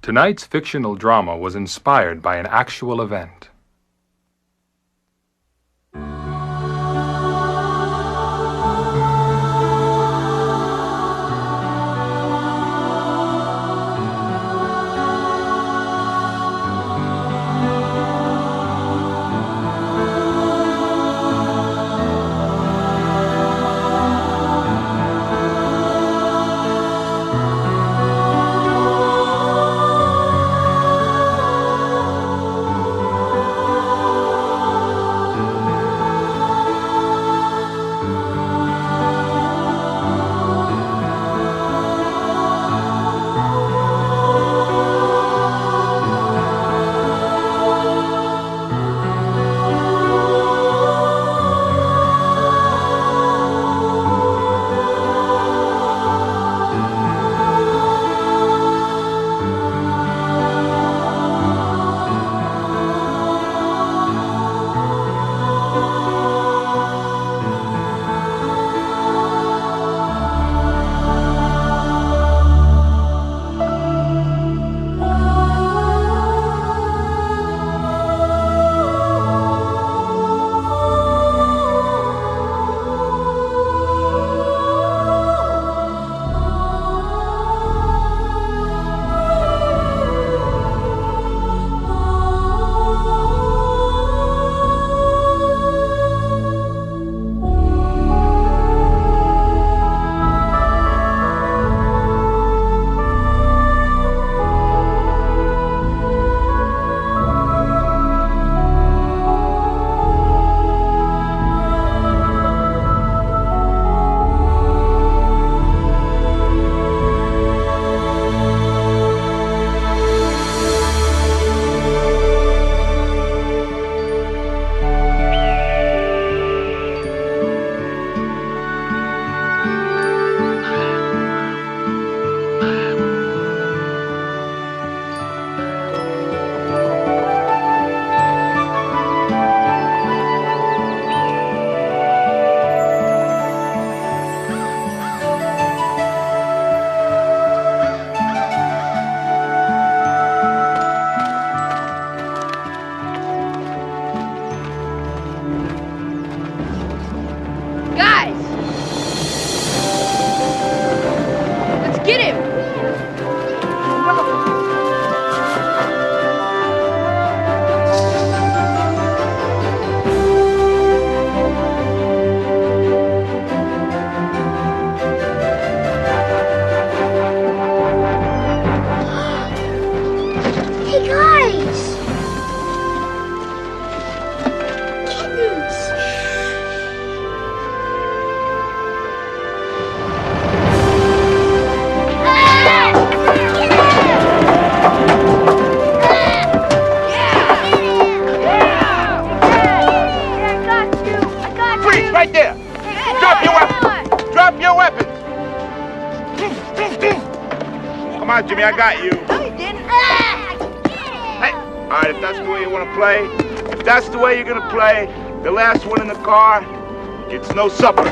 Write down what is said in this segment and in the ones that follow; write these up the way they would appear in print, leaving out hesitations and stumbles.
Tonight's fictional drama was inspired by an actual event. Right there! Drop your weapons! Drop your weapons! Come on, Jimmy, I got you. No, you didn't. Hey, all right, if that's the way you want to play, if that's the way you're going to play, the last one in the car gets no supper.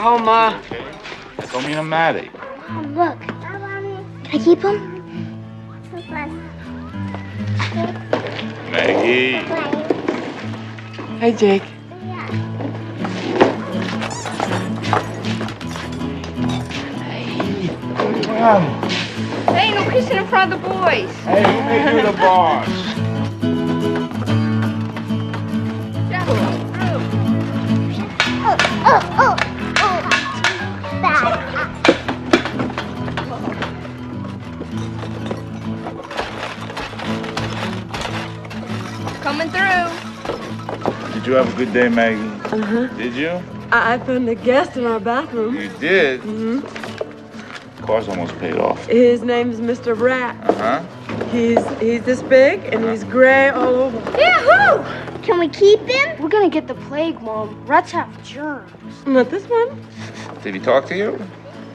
Oh, Ma. Call me a Maddie. Oh, look. Can I keep him? Maggie. Hey, Jake. Hey, no kissing in front of the boys. Hey, who made you the boss? Coming through. Did you have a good day, Maggie? Uh-huh. Did you? I found a guest in our bathroom. You did? Mm-hmm. Car's almost paid off. His name's Mr. Rat. Uh-huh. He's this big and he's gray all over. Yahoo! Can we keep him? We're gonna get the plague, Mom. Rats have germs. Not this one. Did he talk to you?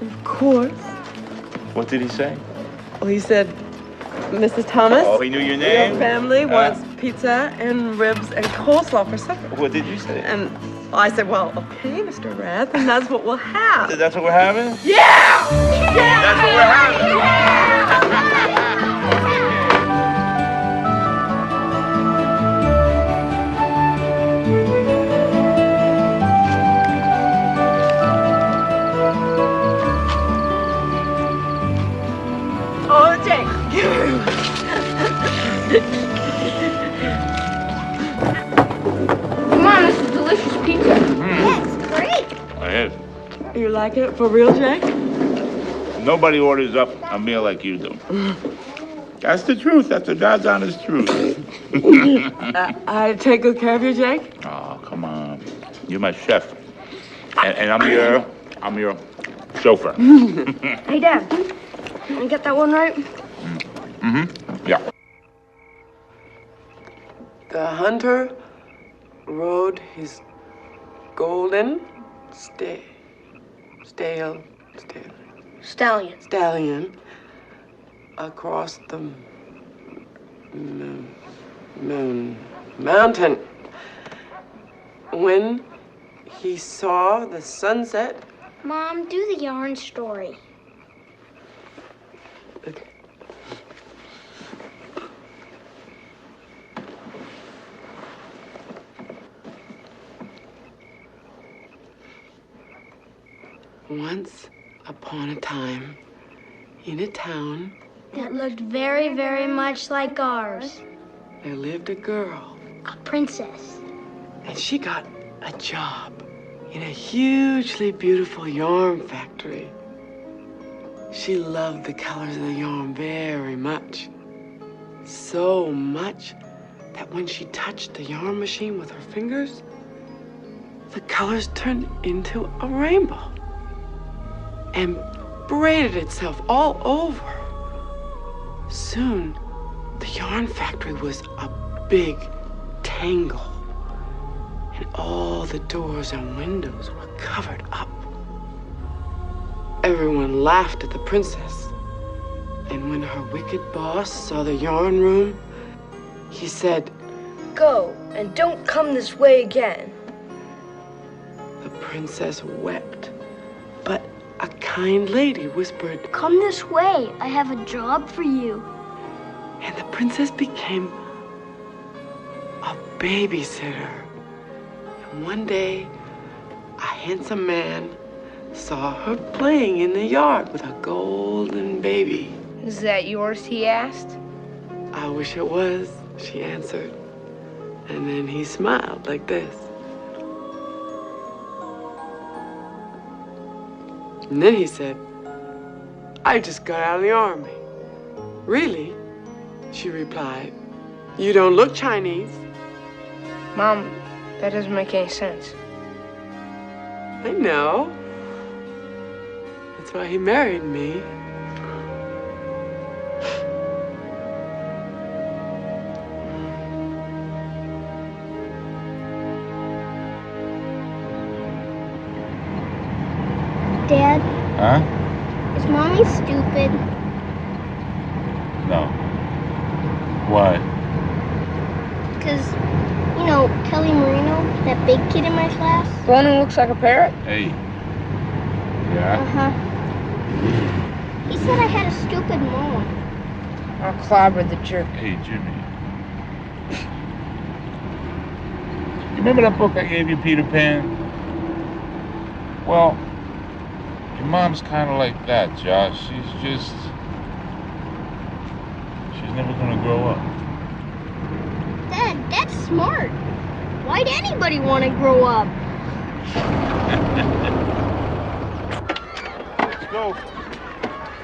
Of course. What did he say? Well, he said, Mrs. Thomas. Oh, he knew your name? Your family wants pizza and ribs and coleslaw for supper. What did you say? And I said, well, okay, Mr. Rath, and that's what we'll have. That's what we're having? Yeah! That's what we're having? Oh, Jake. Come on, this is delicious pizza. Yes, great. It is. You like it for real, Jake? Nobody orders up a meal like you do. That's the truth. That's the God's honest truth. I take good care of you, Jake? Oh, come on. You're my chef. And I'm your chauffeur. Hey, Dad. Did I get that one right? Mm-hmm. Yeah. The hunter rode his golden stallion across the mountain. When he saw the sunset, Mom, do the yarn story. once upon a time, in a town, That looked very, very much like ours. there lived a girl, A princess. and she got a job in a hugely beautiful yarn factory. She loved the colors of the yarn very much. So much that when she touched the yarn machine with her fingers, the colors turned into a rainbow and braided itself all over. Soon, the yarn factory was a big tangle, and all the doors and windows were covered up. Everyone laughed at the princess, and when her wicked boss saw the yarn room, he said, Go, and don't come this way again. the princess wept, but a kind lady whispered, Come this way. I have a job for you. and the princess became a babysitter. And one day, a handsome man saw her playing in the yard with a golden baby. Is that yours, he asked? I wish it was, she answered. And then he smiled like this. And then he said, I just got out of the army. Really? She replied. You don't look Chinese. Mom, that doesn't make any sense. I know. That's why he married me. Dad, Huh? is Mommy stupid? No. Why? Because, Kelly Marino, that big kid in my class? The one who looks like a parrot? Hey. Yeah? Uh-huh. He said I had a stupid mom. I'll clobber the jerk. Hey, Jimmy. You remember that book I gave you, Peter Pan? Well, your mom's kind of like that, Josh. She's never gonna grow up. Dad, that's smart. Why'd anybody want to grow up? Let's go.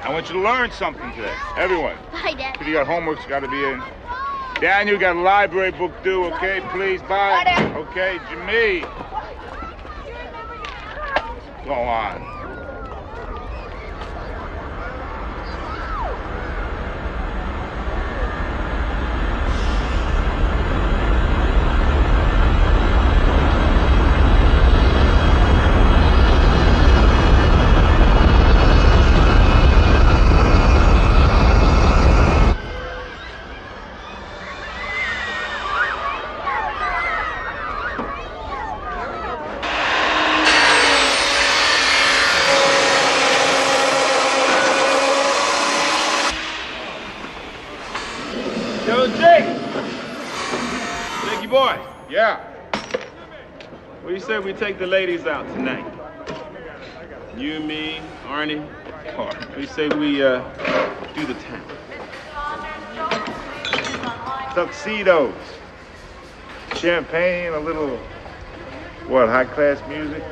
I want you to learn something today. Everyone. Bye, Dad. If you got homework's got to be in. Daniel, you got a library book due, okay? Please, bye. Bye, Dad. Okay, Jimmy. Go on. Yo, Jake! Jakey boy. Yeah. What do you say we take the ladies out tonight? You, me, Arnie. What do you say we do the town? Tuxedos. Champagne, a little, what, high-class music?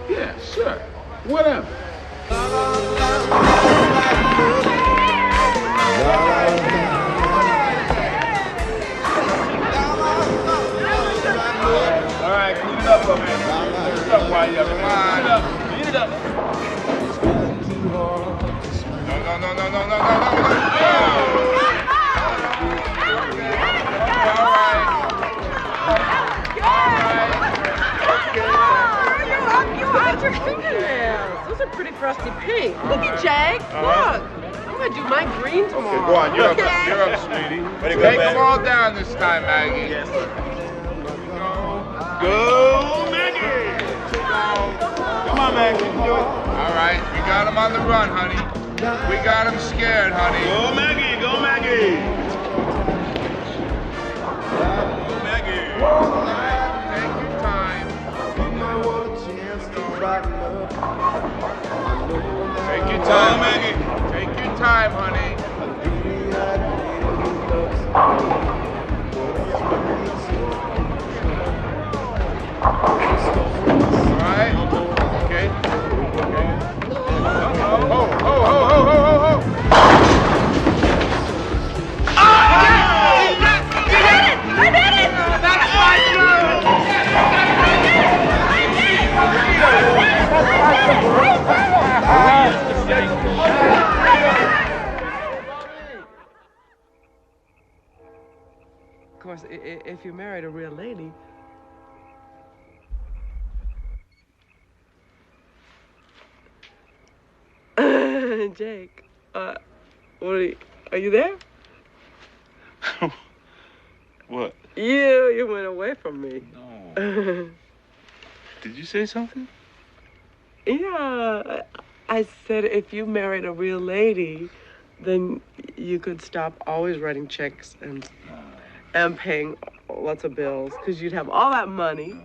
Yeah, sure. Whatever. All right, clean it up, man. Clean it up while you're up. Clean it up. No. Your fingernails. Those are pretty frosty pink. Look at Jake. Look. I'm gonna do my green tomorrow. Okay, go on. You're up, sweetie. Take them all down this time, Maggie. Yes. Go, Maggie. Come on, Maggie. Do it. All right. We got them on the run, honey. We got them scared, honey. Go, Maggie. Go, Maggie. Go, Maggie. All right. Take your time. Take your time, Maggie. Take your time, honey. All right. Okay. Ho. I did it! That's Of course, if you married a real lady. Jake, what are you there? What? You went away from me. No. Did you say something? Yeah, I said if you married a real lady, then you could stop always writing checks and paying lots of bills, because you'd have all that money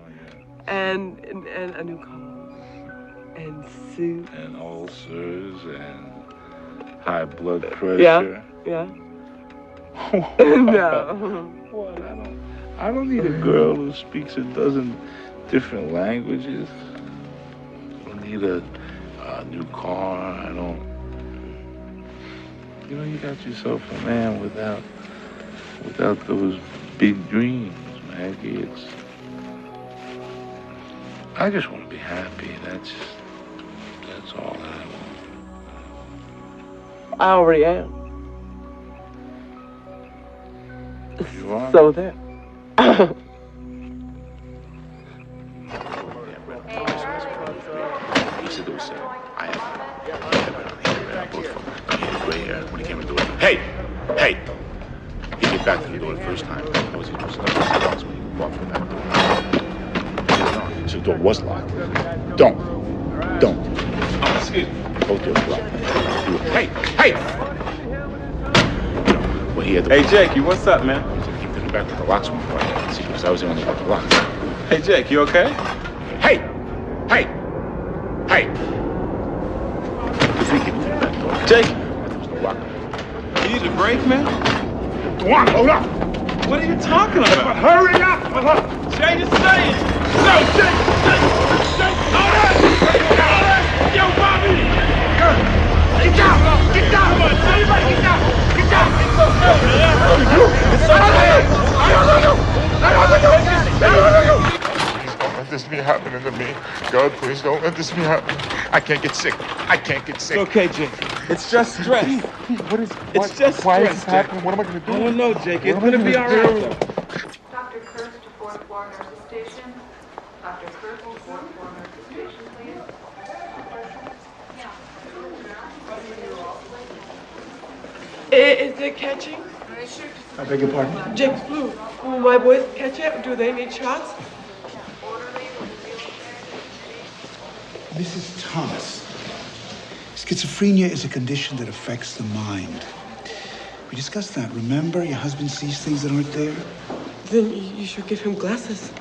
and a new car and suit and ulcers and high blood pressure. Yeah. No. What? I don't need a girl who speaks a dozen different languages. I don't need a new car. I don't. You know, you got yourself a man without those big dreams, Maggie. I just want to be happy. That's all that I want. I already am. You are? So there. Hey! He get back to the door the first time. I was going to start the when he walked from that door. So the door was locked. Don't. Excuse me. Both doors locked. Hey! Well, he had Hey, Jake, what's up, man? So he put it back to the locks one point. See, because I was the only one with the locks. Hey, Jake, you okay? Hey! If he could put it back door. Jake! There was no lock. You need a break, man? Go on, hold up! What are you talking about? Hurry up! Jay, just say it! No, Jake! Hold on! Yo, Bobby! Get down! Come on, everybody get down! Get down! It's okay! Don't let this be happening to me. God, please don't let this be happening. I can't get sick. It's okay, Jake. It's just stress. It's just stress. Why is this happening? What am I going to do? I don't know, Jake. It's gonna be all right, though. Dr. Kurtz to fourth floor nurses station. Dr. Kurtz to fourth floor nurses station, please. Is it catching? I beg your pardon? Jake's flu. Will my boys catch it? Do they need shots? Mrs. Thomas, schizophrenia is a condition that affects the mind. We discussed that. Remember, your husband sees things that aren't there? Then you should give him glasses.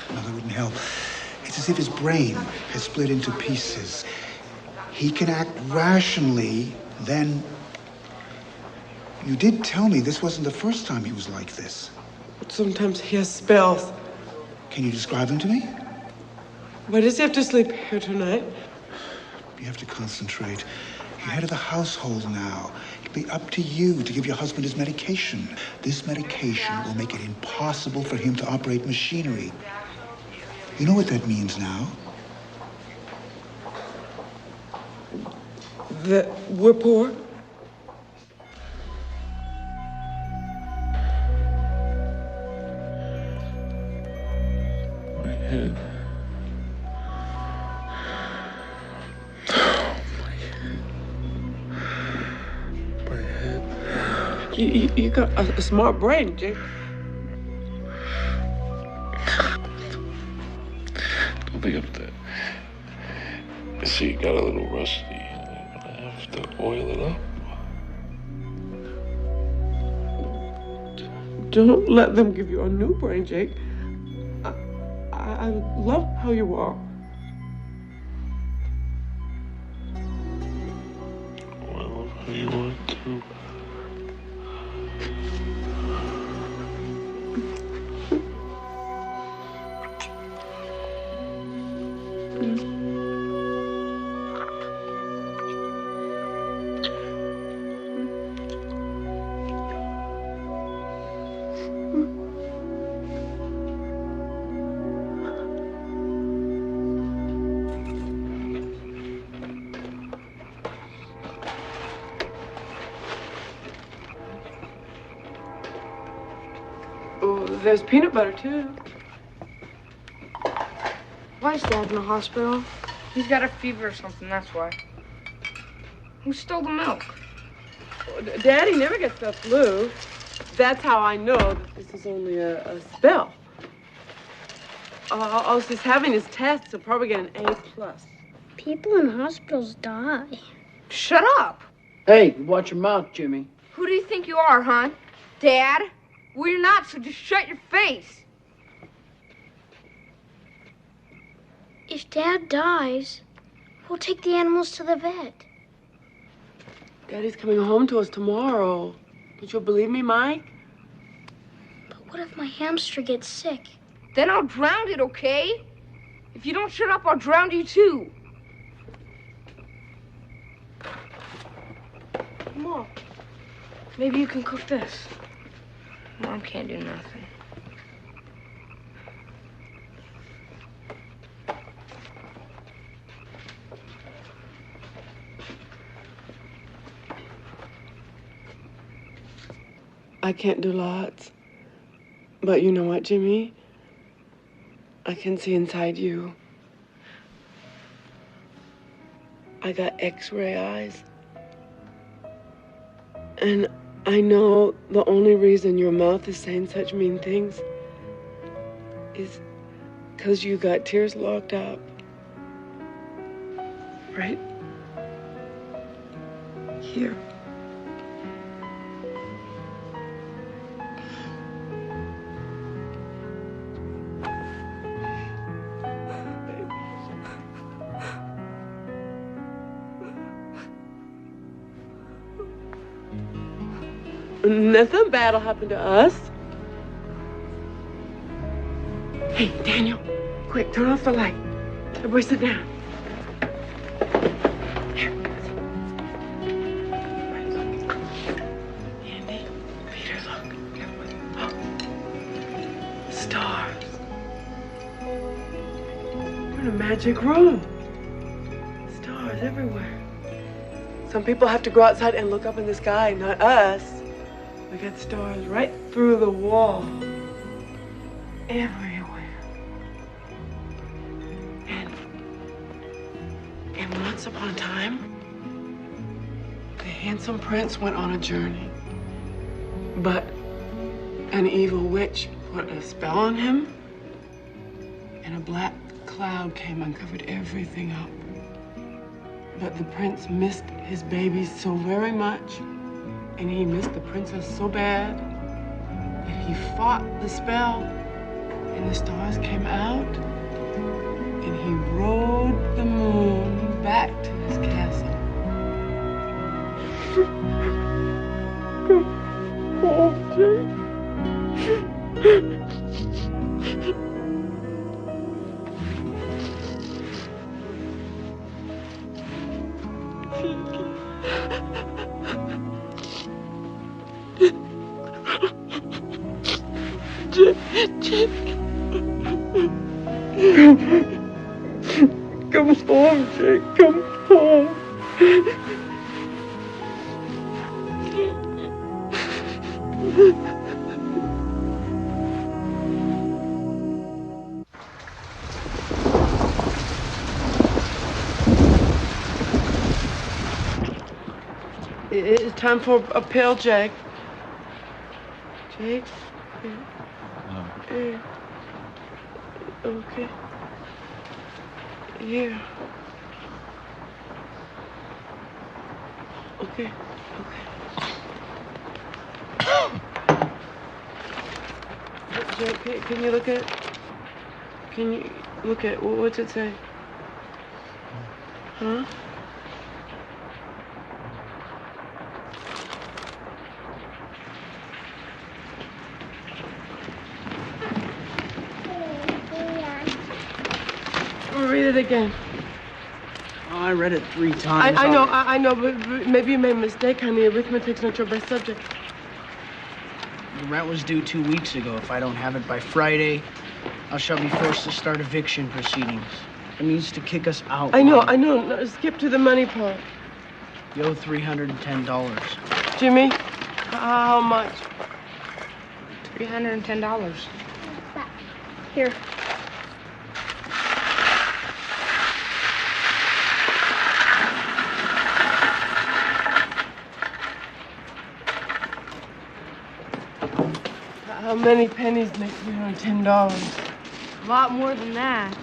No, that wouldn't help. It's as if his brain has split into pieces. He can act rationally, then... You did tell me this wasn't the first time he was like this. But sometimes he has spells. Can you describe them to me? Why does he have to sleep here tonight? You have to concentrate. You're head of the household now. It'll be up to you to give your husband his medication. This medication will make it impossible for him to operate machinery. You know what that means now? That we're poor? My head. You got a smart brain, Jake. Don't think of that. See, it got a little rusty. I'm gonna have to oil it up. Don't let them give you a new brain, Jake. I love how you are. I love how you are too. There's peanut butter, too. Why is Dad in the hospital? He's got a fever or something, that's why. Who stole the milk? Daddy never gets the flu. That's how I know that this is only a spell. All he's having is tests. He'll probably get an A+. People in hospitals die. Shut up! Hey, watch your mouth, Jimmy. Who do you think you are, hon? Dad? Well, you're not, so just shut your face. If Dad dies, we'll take the animals to the vet. Daddy's coming home to us tomorrow. Don't you believe me, Mike? But what if my hamster gets sick? Then I'll drown it, okay? If you don't shut up, I'll drown you too. Mom, maybe you can cook this. Mom can't do nothing. I can't do lots. But you know what, Jimmy? I can see inside you. I got X-ray eyes. And I know the only reason your mouth is saying such mean things is because you got tears locked up. Right here. Nothing bad will happen to us. Hey, Daniel, quick, turn off the light. Everybody sit down. Here. Andy, Peter, look. Oh. Stars. We're in a magic room. Stars everywhere. Some people have to go outside and look up in the sky, not us. We got stars right through the wall. Everywhere. And once upon a time, the handsome prince went on a journey. But an evil witch put a spell on him, and a black cloud came and covered everything up. But the prince missed his babies so very much And he missed the princess so bad that he fought the spell, and the stars came out, and he rode the moon back to his castle. Oh, Jake. Come home, Jake. Come home. It's time for a pill, Jake. Jake? Here. Okay. Here. Okay. Jake, can you look at? Can you look at? What's it say? Huh? Read it again. Oh, I read it 3 times. I know, but maybe you made a mistake, honey. Arithmetic's not your best subject. The rent was due 2 weeks ago. If I don't have it by Friday, I shall be forced to start eviction proceedings. It means to kick us out. I know. No, skip to the money part. You owe $310. Jimmy, how much? $310. Here. How many pennies make $310? A lot more than that.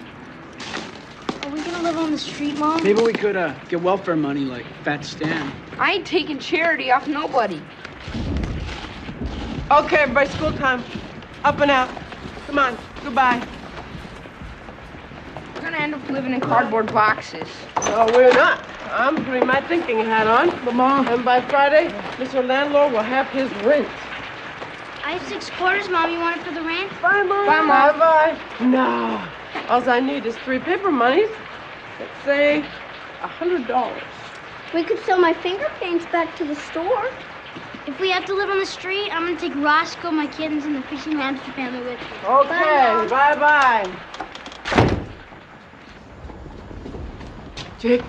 Are we gonna live on the street, Mom? Maybe we could get welfare money like Fat Stan. I ain't taking charity off nobody. Okay, everybody, school time. Up and out. Come on, goodbye. We're gonna end up living in cardboard boxes. No, we're not. I'm putting my thinking hat on. But Mom. And by Friday, Mr. Landlord will have his rent. I have 6 quarters, Mom. You want it for the rent? Bye, Mom. Bye, Mom. Bye. No. All I need is 3 paper monies. Let's say $100. We could sell my finger paints back to the store. If we have to live on the street, I'm gonna take Roscoe, my kittens, and the fishing hamster family with me. Okay, bye-bye. Jake?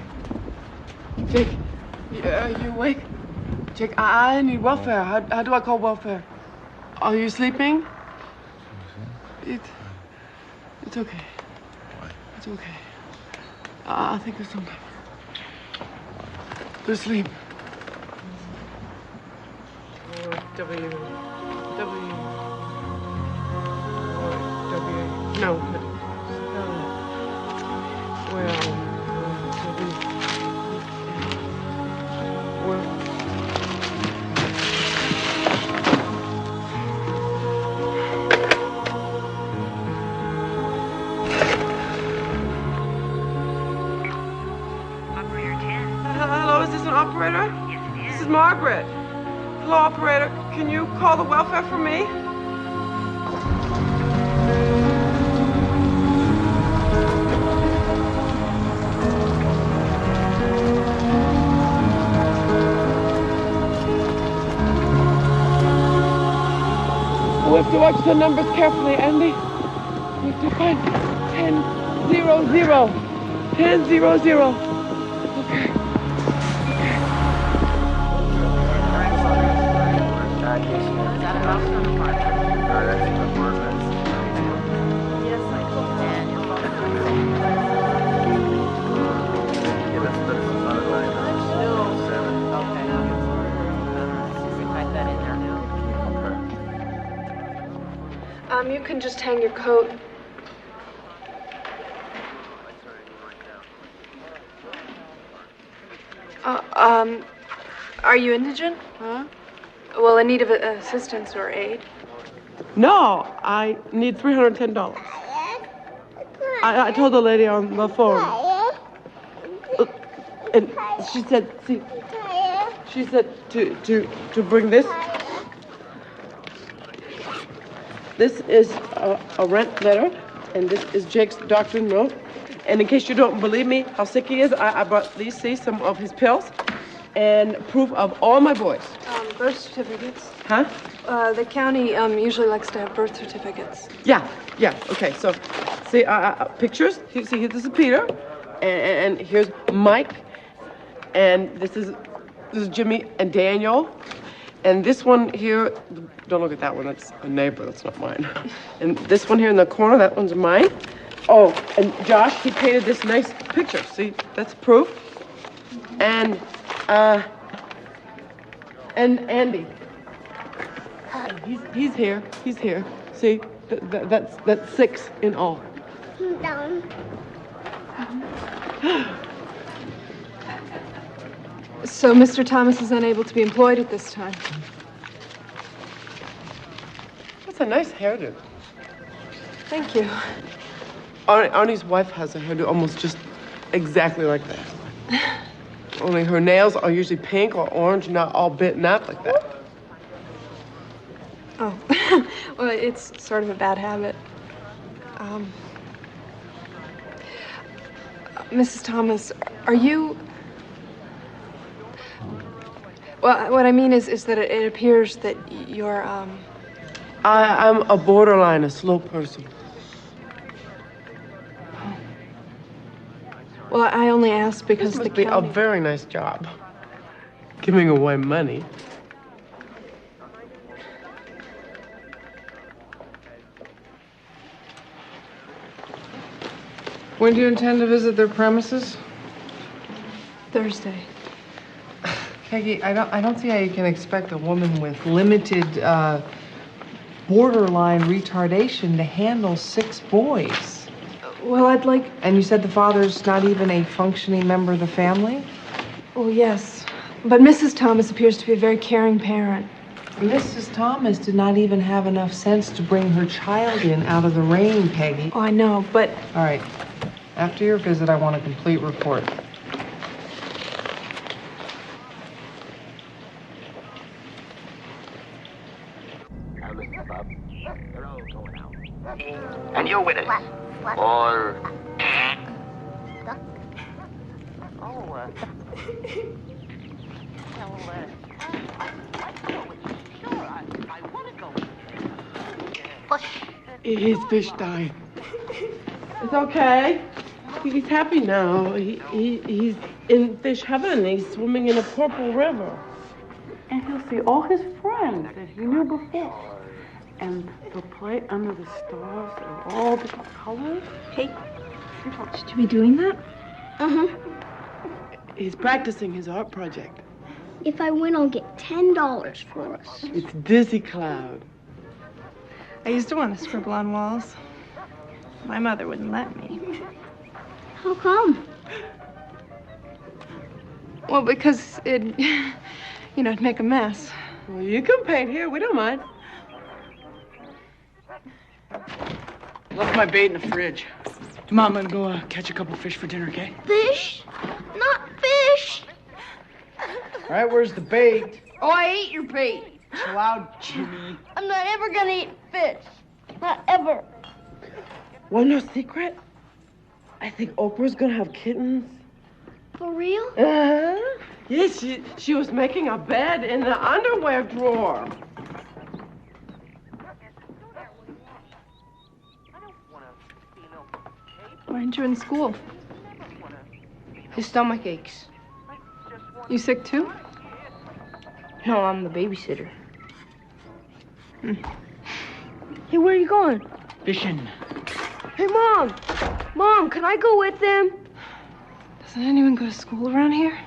Jake, you awake? Jake, I need welfare. How do I call welfare? Are you sleeping? It's okay. What? It's okay. I'll think of something. Go to sleep. W. No. Hello, is this an operator? Yes, it is. This is Margaret. Hello, operator. Can you call the welfare for me? We have to watch the numbers carefully, Andy. We have to find 10-0-0. 10-0-0. Okay. You can just hang your coat. Are you indigent? Huh? Well, in need of assistance or aid? No, I need $310. I told the lady on the phone. And she said, see, she said to bring this. This is a rent letter, and this is Jake's doctor note. And in case you don't believe me how sick he is, I brought these, see, some of his pills, and proof of all my boys. Birth certificates. Huh? The county usually likes to have birth certificates. Yeah, okay, so, see, pictures. See, this is Peter, and here's Mike, and this is Jimmy and Daniel, and this one here, don't look at that one, that's a neighbor, that's not mine. And this one here in the corner, that one's mine. Oh, and Josh, he painted this nice picture, see, that's proof. And Andy. He's here. See, that's 6 in all. Down. So Mr. Thomas is unable to be employed at this time. That's a nice hairdo. Thank you. Arnie's wife has a hairdo almost just exactly like that. Only her nails are usually pink or orange, not all bitten up like that. Oh, well, it's sort of a bad habit. Mrs. Thomas, are you... Well, what I mean is that it appears that you're, I'm a borderline, a slow person. Well, I only asked because this the must be county... a very nice job, giving away money. When do you intend to visit their premises? Thursday. Peggy, I don't see how you can expect a woman with limited borderline retardation to handle 6 boys. Well, I'd like... And you said the father's not even a functioning member of the family? Well, yes. But Mrs. Thomas appears to be a very caring parent. Mrs. Thomas did not even have enough sense to bring her child in out of the rain, Peggy. Oh, I know, but... All right. After your visit, I want a complete report. And you're with it. Or... His fish died. It's okay. He's happy now. He's in fish heaven. He's swimming in a purple river. And he'll see all his friends that he knew before. And they'll play under the stars in all different colors. Hey, should you be doing that? Uh-huh. He's practicing his art project. If I win, I'll get $10 for us. It's Dizzy Cloud. I used to want to scribble on walls. My mother wouldn't let me. How come? Well, because it'd make a mess. Well, you can paint here. We don't mind. Left my bait in the fridge. Mom, I'm gonna go catch a couple fish for dinner, okay? Fish? Not fish. All right, where's the bait? Oh, I ate your bait. Chill out, Jimmy. I'm not ever gonna eat fish. Not ever. Want no secret? I think Oprah's gonna have kittens. For real? Uh-huh. Yes, she was making a bed in the underwear drawer. Why aren't you in school? His stomach aches. You sick too? No, I'm the babysitter. Hey, where are you going? Fishing. Hey, Mom! Mom, can I go with them? Doesn't anyone go to school around here?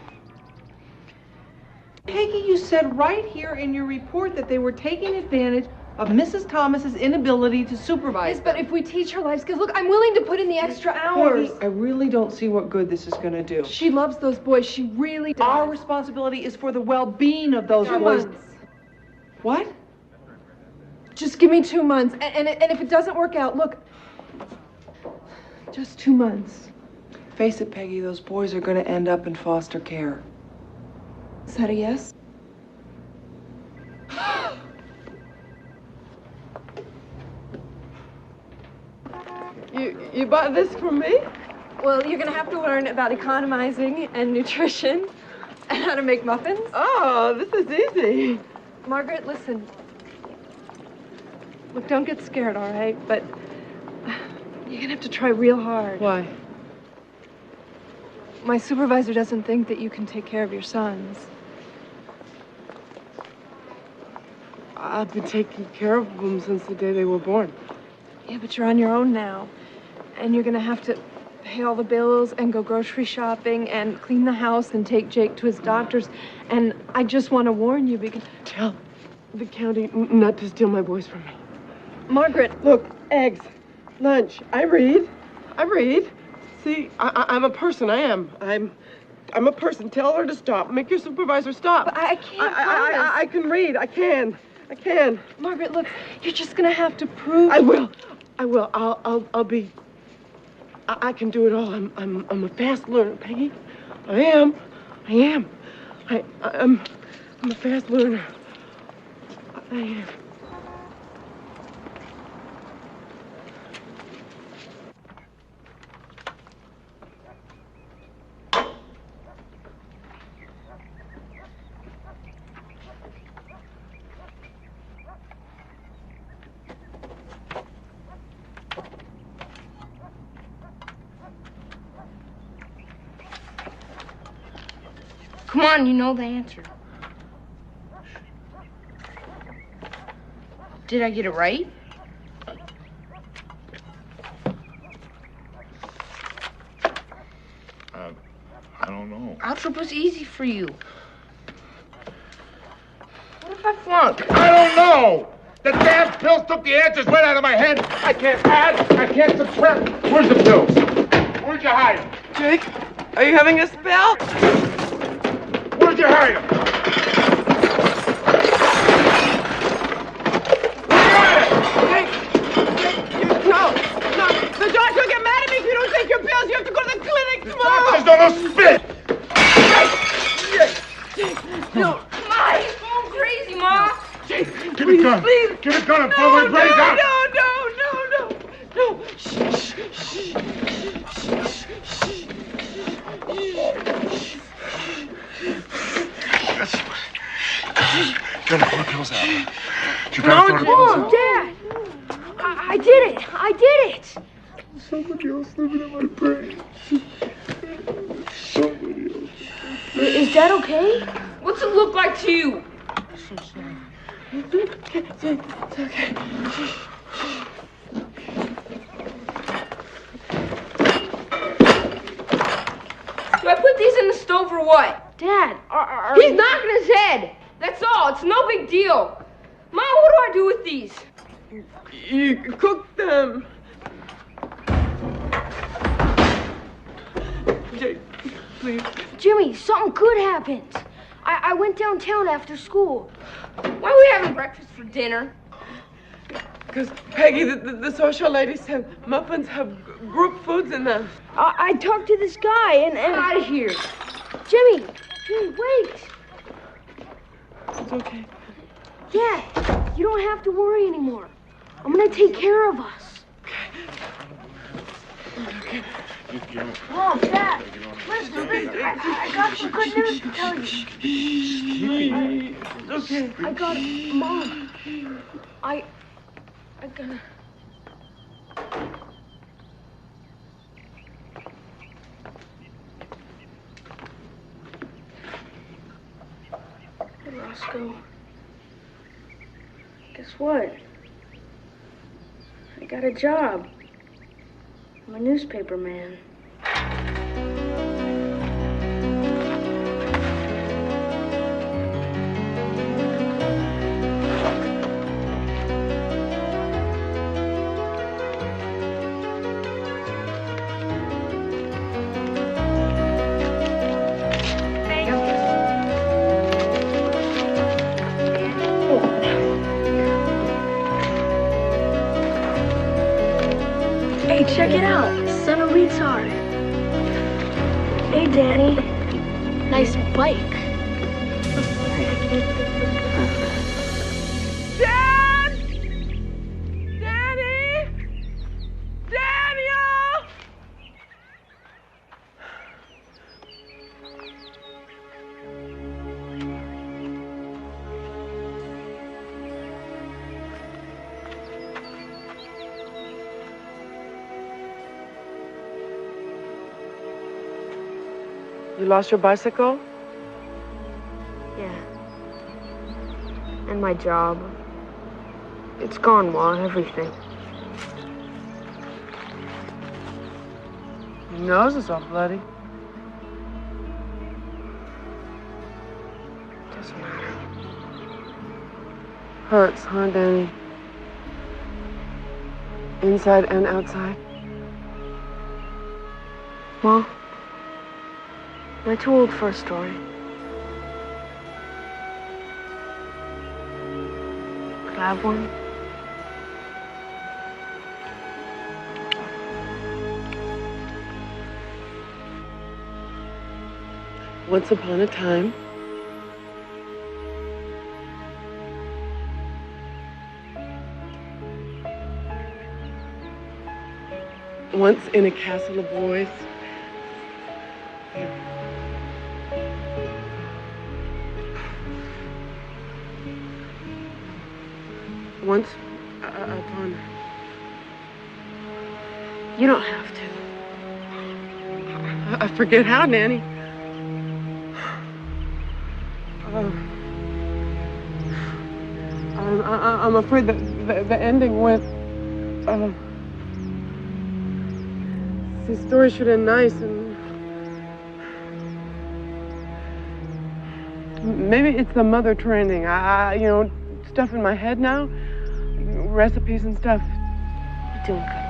Peggy, you said right here in your report that they were taking advantage of Mrs. Thomas's inability to supervise. Yes, but if we teach her life skills, look, I'm willing to put in the extra hours. Peggy, I really don't see what good this is going to do. She loves those boys. She really does. Our responsibility is for the well-being of those boys. What? Just give me 2 months. And if it doesn't work out, look, just 2 months. Face it, Peggy, those boys are gonna end up in foster care. Is that a yes? You bought this for me? Well, you're gonna have to learn about economizing and nutrition and how to make muffins. Oh, this is easy. Margaret, listen. Look, don't get scared, all right? But you're gonna have to try real hard. Why? My supervisor doesn't think that you can take care of your sons. I've been taking care of them since the day they were born. Yeah, but you're on your own now. And you're gonna have to pay all the bills and go grocery shopping and clean the house and take Jake to his doctor's. And I just want to warn you because... Tell the county not to steal my boys from me. Margaret. Look, eggs, lunch. I read. See, I'm a person. I am. I'm a person. Tell her to stop. Make your supervisor stop. But I can't promise. I can read. I can. Margaret, look, you're just gonna have to prove... I will. I'll be... I can do it all. I'm a fast learner, Peggy. I am. I'm a fast learner. I am. Come on, you know the answer. Did I get it right? I don't know. Algebra was easy for you. What if I flunk? I don't know! The damn pills took the answers right out of my head. I can't add, I can't subtract. Where's the pills? Where'd you hide them? Jake, are you having a spell? Where'd you hide them? No. The doctor will get mad at me if you don't take your pills. You have to go to the clinic tomorrow. Doctors don't spit. No. Ma, he's going crazy, Ma. Get a gun. Please. Get a gun and blow my brains out. No. Gotta pull the pills out. You No, gotta throw the pills out. Dad. I did it. Somebody else living in my brain. Somebody else. Is that okay? What's it look like to you? It's okay. Do I put these in the stove or what? Dad, He's knocking his head. That's all. It's no big deal. Mom, what do I do with these? You cook them. Jake, please. Jimmy, something good happened. I went downtown after school. Why are we having breakfast for dinner? Because, Peggy, the social ladies have muffins, have group foods in them. I talked to this guy and... Out of here. Jimmy, wait. It's okay. Dad, you don't have to worry anymore. I'm gonna take care of us. Okay. Mom, Dad, listen. I got some good news to tell you. Okay. I got it. Mom, I gotta... Hey, Roscoe. Guess what? I got a job. I'm a newspaper man. check it out. Son of retard. Hey, Danny. Nice bike. Dad! Daddy! Daniel! You lost your bicycle? Yeah. And my job. It's gone, Ma, everything. Your nose is all bloody. Doesn't matter. Hurts, huh, Danny? Inside and outside? Ma, am I too old for a story? Could I have one? Once upon a time, once in a castle of boys, once upon. You don't have to. I forget how, Nanny. I'm afraid that the ending went. The story should end nice, and maybe it's the mother training. Stuff in my head now, recipes and stuff. You're doing good.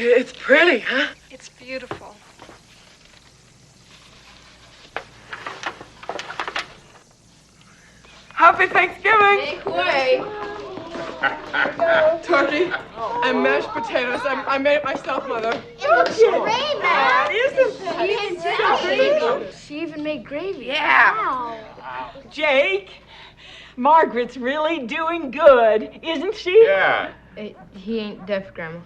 It's pretty, huh? It's beautiful. Happy Thanksgiving! Make way. Turkey and mashed potatoes. I made it myself, Mother. It looks great, man. She even made gravy. Yeah. Wow. Jake, Margaret's really doing good, isn't she? Yeah. He ain't deaf, Grandma.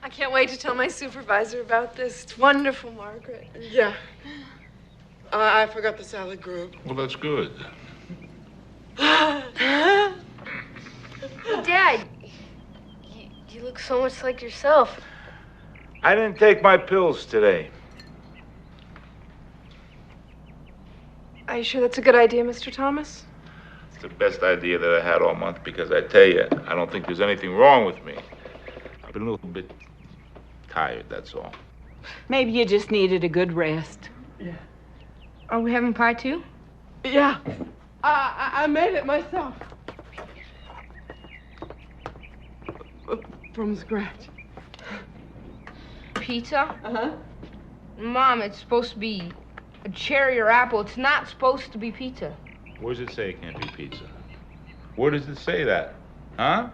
I can't wait to tell my supervisor about this. It's wonderful, Margaret. Yeah. I forgot the salad group. Well, that's good. Dad, you look so much like yourself. I didn't take my pills today. Are you sure that's a good idea, Mr. Thomas? It's the best idea that I had all month because I tell you, I don't think there's anything wrong with me. I've been a little bit tired, that's all. Maybe you just needed a good rest. Yeah. Are we having pie too? Yeah. I made it myself. From scratch. Pizza? Uh-huh. Mom, it's supposed to be a cherry or apple. It's not supposed to be pizza. Where does it say it can't be pizza? Where does it say that? Huh?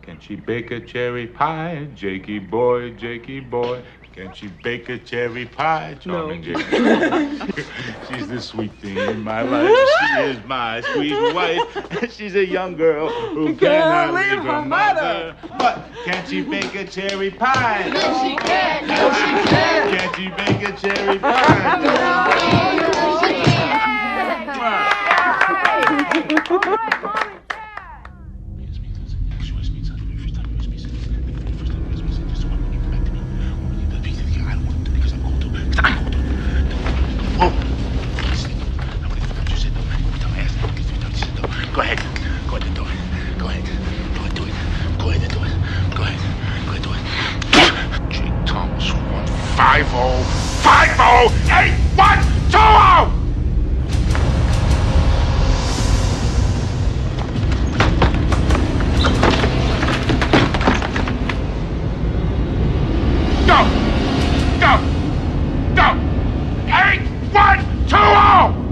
Can she bake a cherry pie, Jakey boy, Jakey boy? Can she bake a cherry pie, charming Jakey? She's the sweet thing in my life. She is my sweet wife. She's a young girl who cannot leave her mother. But can she bake a cherry pie? Yes, she can. No, she can. Can she bake a cherry pie? Go ahead. 8120! Go! Go! Go! 8120!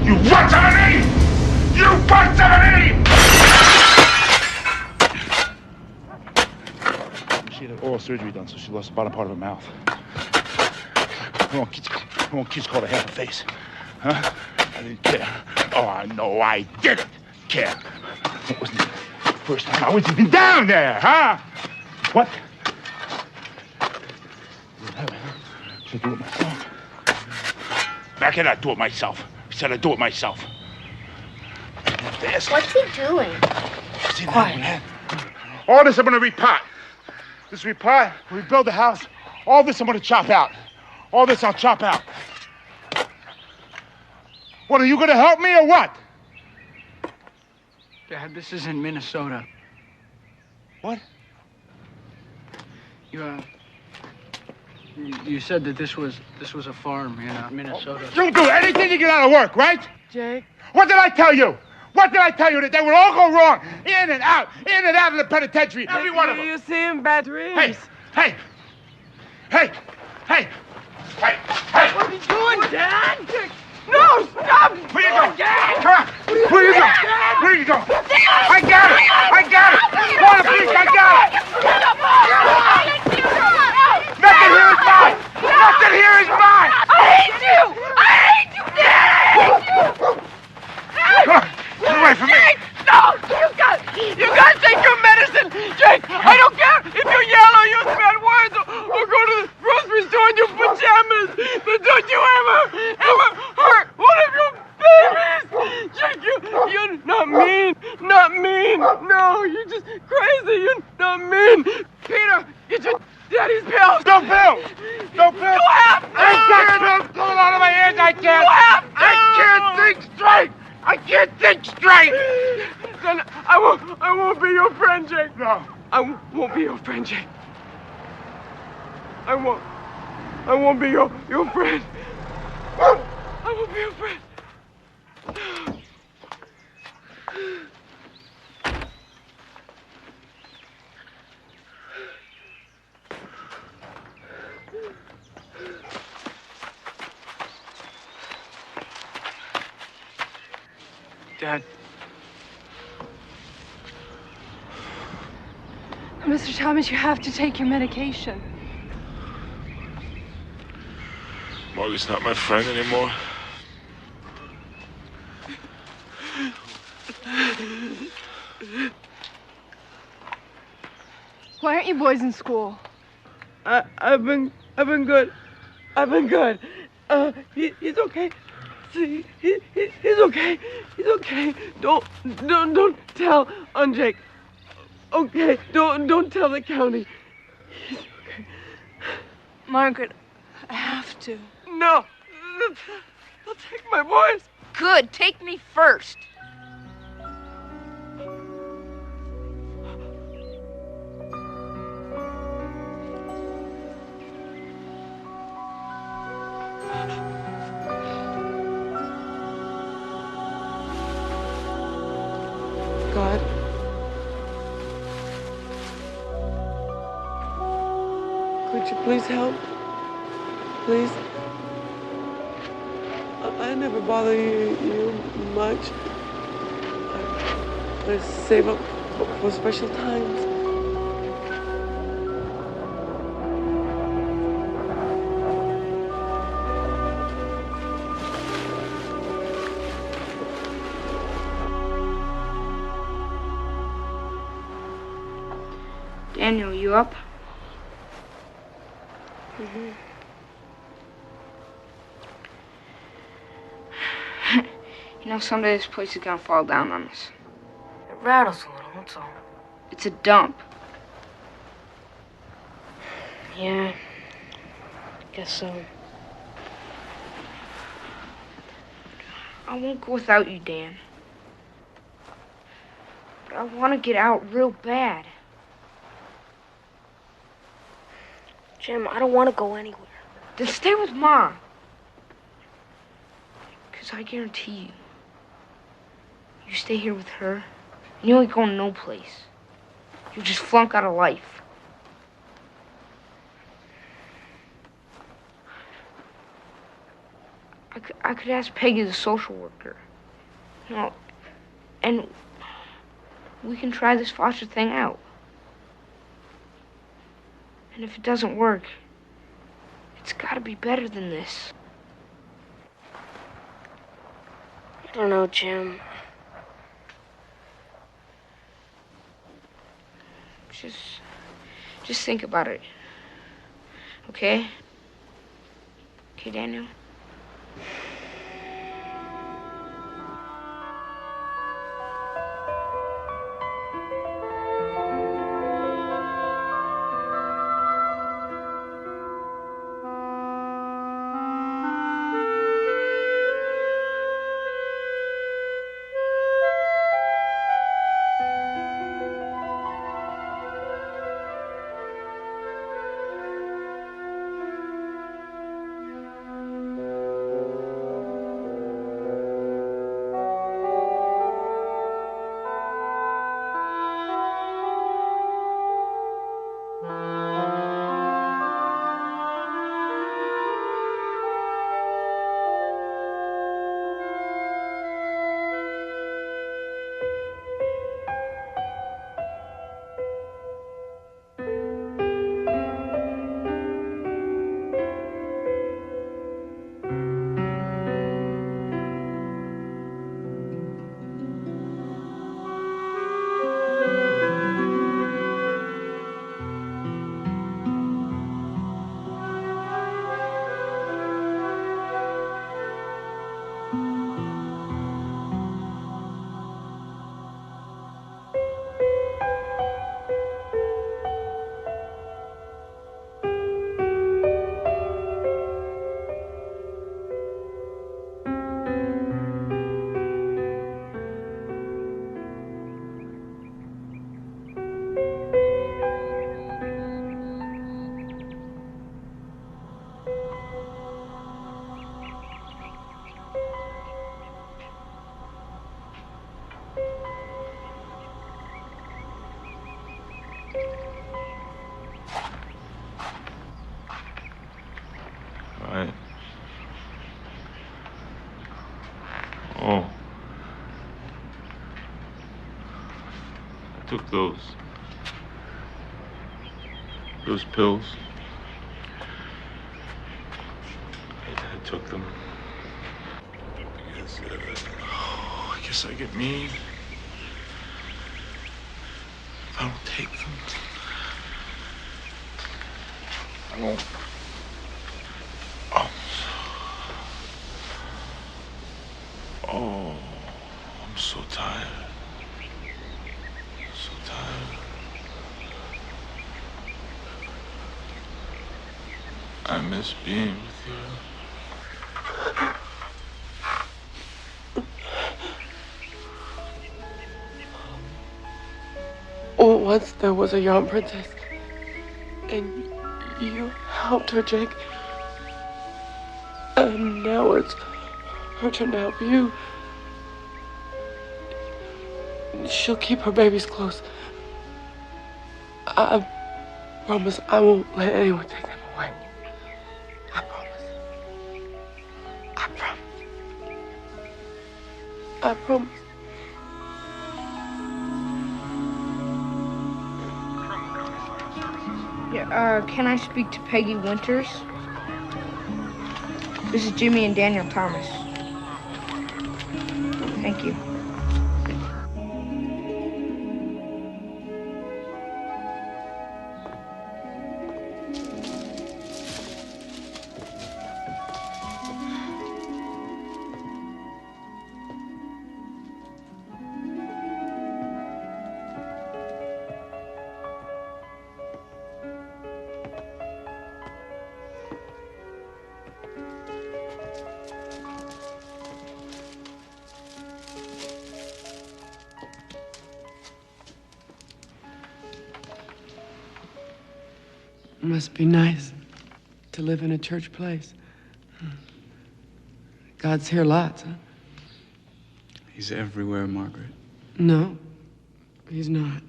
You 170! You 170! She had oral surgery done, so she lost the bottom part of her mouth. I want kids called a half a face. Huh? I didn't care. Oh, I know I didn't care. It wasn't the first time I was even down there, huh? What? Should I do it myself? How can I do it myself? I said I'd do it myself. What's he doing? Quiet. All this I'm gonna repot. This repot, rebuild the house. All this I'm gonna chop out. All this I'll chop out. What, are you gonna help me or what? Dad, this is in Minnesota. What? You said that this was a farm in Minnesota. You'll do anything to get out of work, right? Jake. What did I tell you? What did I tell you? That they will all go wrong. In and out of the penitentiary. Every one of them. You see him, bad dreams. Hey! Hey! What are you doing, Dad? No, stop! Where you go? Dad! Come on! Where you go? Where you go? I got it! Come on, please, I got it! Nothing here is mine! Nothing here is mine! I hate you, Dad! I hate you! Come on, get away from me! Jake, no! You gotta take your medicine! Jake, I don't care if you yell or use bad words or go to the grocery store in your pajamas, but don't you ever hurt one of your babies! Jake, you're not mean! No, you're just crazy! You're not mean! Peter, get your daddy's pills! No pills! You have to! I got pills going out of my hands, I can't! You have to! I can't think straight! Then I won't be your friend, Jake. No. I won't be your friend, Jake. I won't be your friend. I won't be your friend. Dad. Mr. Thomas, you have to take your medication. Margaret's not my friend anymore. Why aren't you boys in school? I've been good. He's okay. See, he's okay. He's okay. Don't tell on Jake. Okay, don't tell the county. He's okay. Margaret, I have to. No, they'll take my boys. Good, take me first. God. Could you please help? Please? I never bother you much. I save up for special times. Daniel, you up? Mm-hmm. You know, someday this place is gonna fall down on us. It rattles a little, that's all. It's a dump. Yeah, guess so. I won't go without you, Dan. But I want to get out real bad. Jim, I don't want to go anywhere. Then stay with Mom. Because I guarantee you, you stay here with her, and you ain't going no place. You just flunk out of life. I could ask Peggy, the social worker. You know, and we can try this foster thing out. And if it doesn't work, it's gotta be better than this. I don't know, Jim. Just think about it. Okay? Okay, Daniel? Right. Oh. I took those pills. I took them. I guess I get mean if I don't take them. I won't. Oh, I'm so tired. So tired. I miss being with you. Well, once there was a young princess, and you helped her, Jake. And now it's her turn to help you. She'll keep her babies close. I promise I won't let anyone take them away. I promise. I promise. I promise. Yeah, can I speak to Peggy Winters? This is Jimmy and Daniel Thomas. Thank you. Must be nice to live in a church place. God's here lots, huh? He's everywhere, Margaret. No, he's not.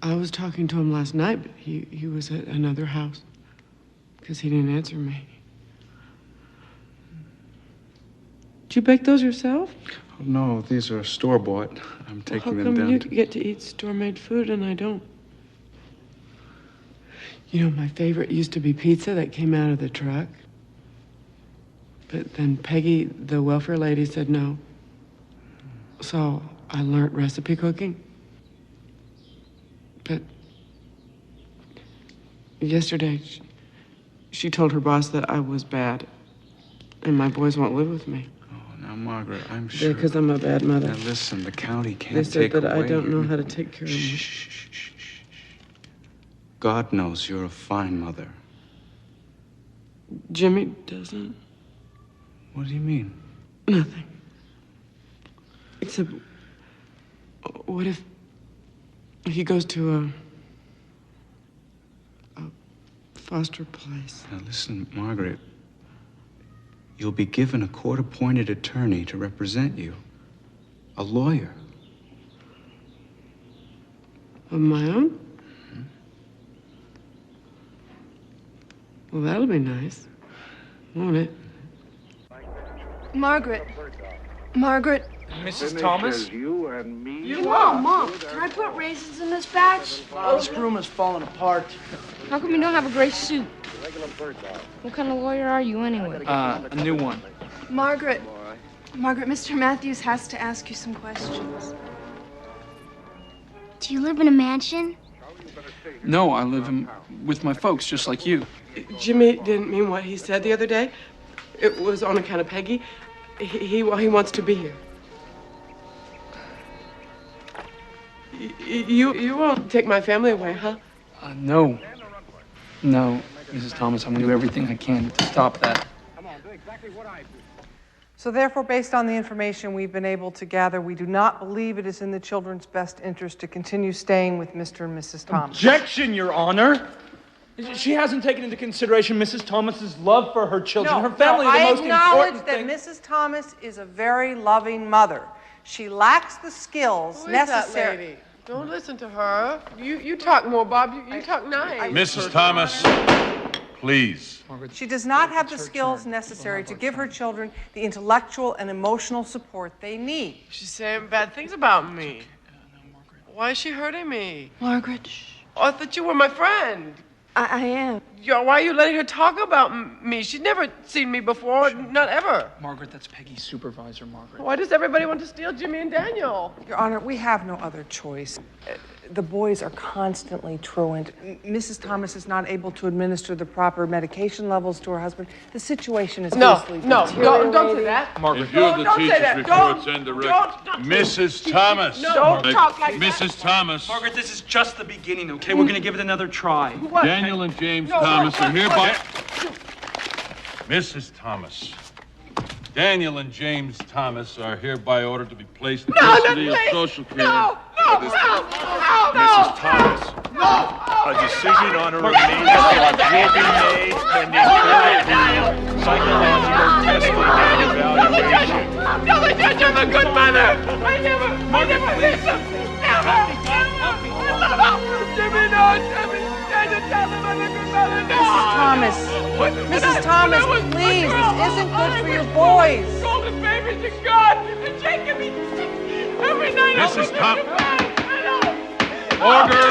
I was talking to him last night, but he was at another house because he didn't answer me. Did you bake those yourself? Oh, no, these are store-bought. I'm taking them How come down you to... get to eat store-made food and I don't? You know, my favorite used to be pizza that came out of the truck. But then Peggy, the welfare lady, said no. So I learned recipe cooking. But yesterday, she told her boss that I was bad and my boys won't live with me. Oh, now, Margaret, I'm sure... Yeah, because I'm a bad mother. Now, listen, the county can't They said take that away... I don't know how to take care of them. Shh. God knows you're a fine mother. Jimmy doesn't. What do you mean? Nothing. Except, what if he goes to a foster place? Now, listen, Margaret. You'll be given a court-appointed attorney to represent you. A lawyer. Of my own? Well, that'll be nice, won't it? Margaret. Mrs. Thomas? Mom, can I put raisins in this batch? Oh, this room is falling apart. How come you don't have a gray suit? What kind of lawyer are you anyway? A new one. Margaret, Mr. Matthews has to ask you some questions. Do you live in a mansion? No, I live with my folks, just like you. Jimmy didn't mean what he said the other day. It was on account of Peggy. He wants to be here. You won't take my family away, huh? No, Mrs. Thomas, I'm gonna do everything I can to stop that. So therefore, based on the information we've been able to gather, we do not believe it is in the children's best interest to continue staying with Mr. and Mrs. Thomas. Objection, Your Honor! She hasn't taken into consideration Mrs. Thomas's love for her children. Her family, I the most acknowledge important that thing. Mrs. Thomas is a very loving mother. She lacks the skills Who is that necessary. lady? Don't listen to her. You talk more, Bob. You talk nice. Mrs. Thomas, please. She does not have the skills necessary to give her children the intellectual and emotional support they need. She's saying bad things about me. Why is she hurting me? Margaret. Oh, I thought you were my friend. I am. Why are you letting her talk about me? She's never seen me before, not ever. Margaret, that's Peggy's supervisor, Margaret. Why does everybody want to steal Jimmy and Daniel? Your Honor, we have no other choice. The boys are constantly truant. Mrs. Thomas is not able to administer the proper medication levels to her husband. The situation is basically don't say that. Margaret, Review of the don't say teacher's that. reports Don't. and direct. Mrs. Thomas. Don't talk like that. Mrs. Thomas. Margaret, this is just the beginning, okay? We're gonna give it another try. Daniel and James Thomas are hereby... Mrs. Thomas. Daniel and James Thomas are hereby ordered to be placed in custody of social care. Mrs. Thomas. A decision on her remains will be made pending further psychological testing and evaluation. Tell me that you're a good mother. I never listen. Never. Jimmy, no, Jimmy. Tell him I'm a good mother. No. Mrs. Thomas, please, this isn't good for your boys. Sold his babies to God, and Jacob eats every night. Mrs. Thomas. Order.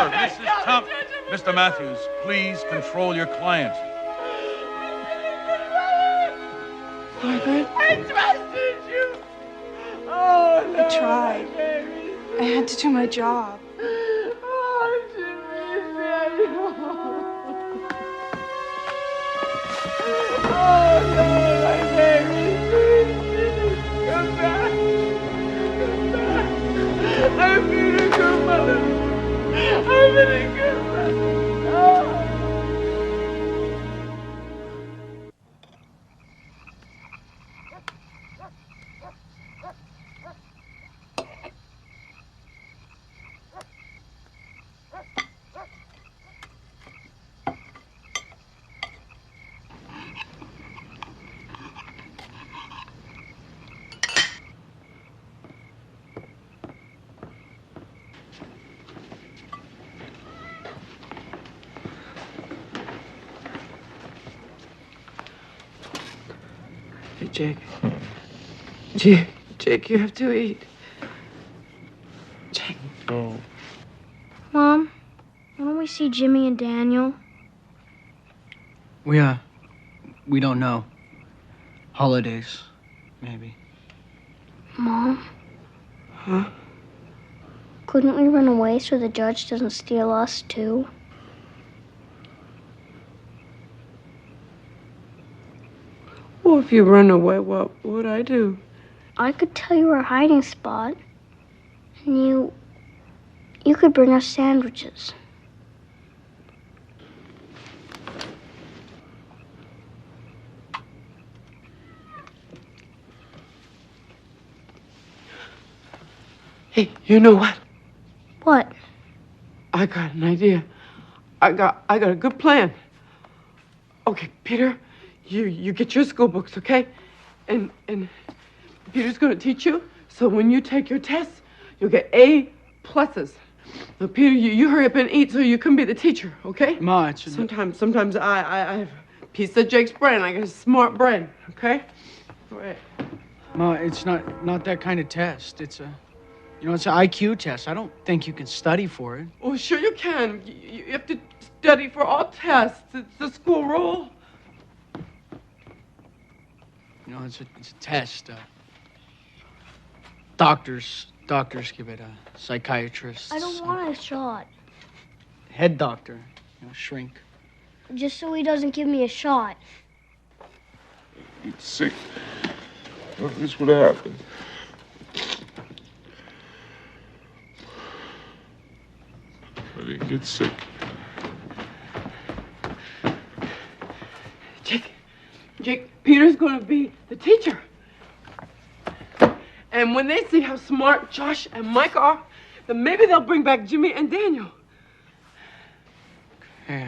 Mrs. Thomas. Mr. Matthews, please control your client. Margaret, I trusted you. Oh, no. I tried. I had to do my job. Oh, Jimmy, Daniel. Oh, no, my baby. Please, come back. Come back. I've been a good mother. I've been a good mother. Oh. Hey, Jake. Jake, you have to eat. Jake. Mom, why don't we see Jimmy and Daniel? We don't know. Holidays, maybe. Mom, Huh? couldn't we run away so the judge doesn't steal us, too? Well, if you run away, what would I do? I could tell you our hiding spot. And you could bring us sandwiches. Hey, you know what? What? I got an idea. I got a good plan. Okay, Peter, you get your school books, okay? And Peter's gonna teach you. So when you take your test, you'll get A+. Now, Peter, you hurry up and eat so you can be the teacher, okay? Ma, it's Sometimes I have a piece of Jake's brain. I got a smart brain, okay? Go ahead. Ma, it's not that kind of test. It's it's an IQ test. I don't think you can study for it. Oh, sure you can. You have to study for all tests. It's the school rule. It's a test. Doctors give it. Psychiatrists. I don't want a shot. Head doctor, shrink. Just so he doesn't give me a shot. Get sick. Well, this would happen. I didn't get sick. Jake, Peter's gonna be the teacher. And when they see how smart Josh and Mike are, then maybe they'll bring back Jimmy and Daniel. Hey,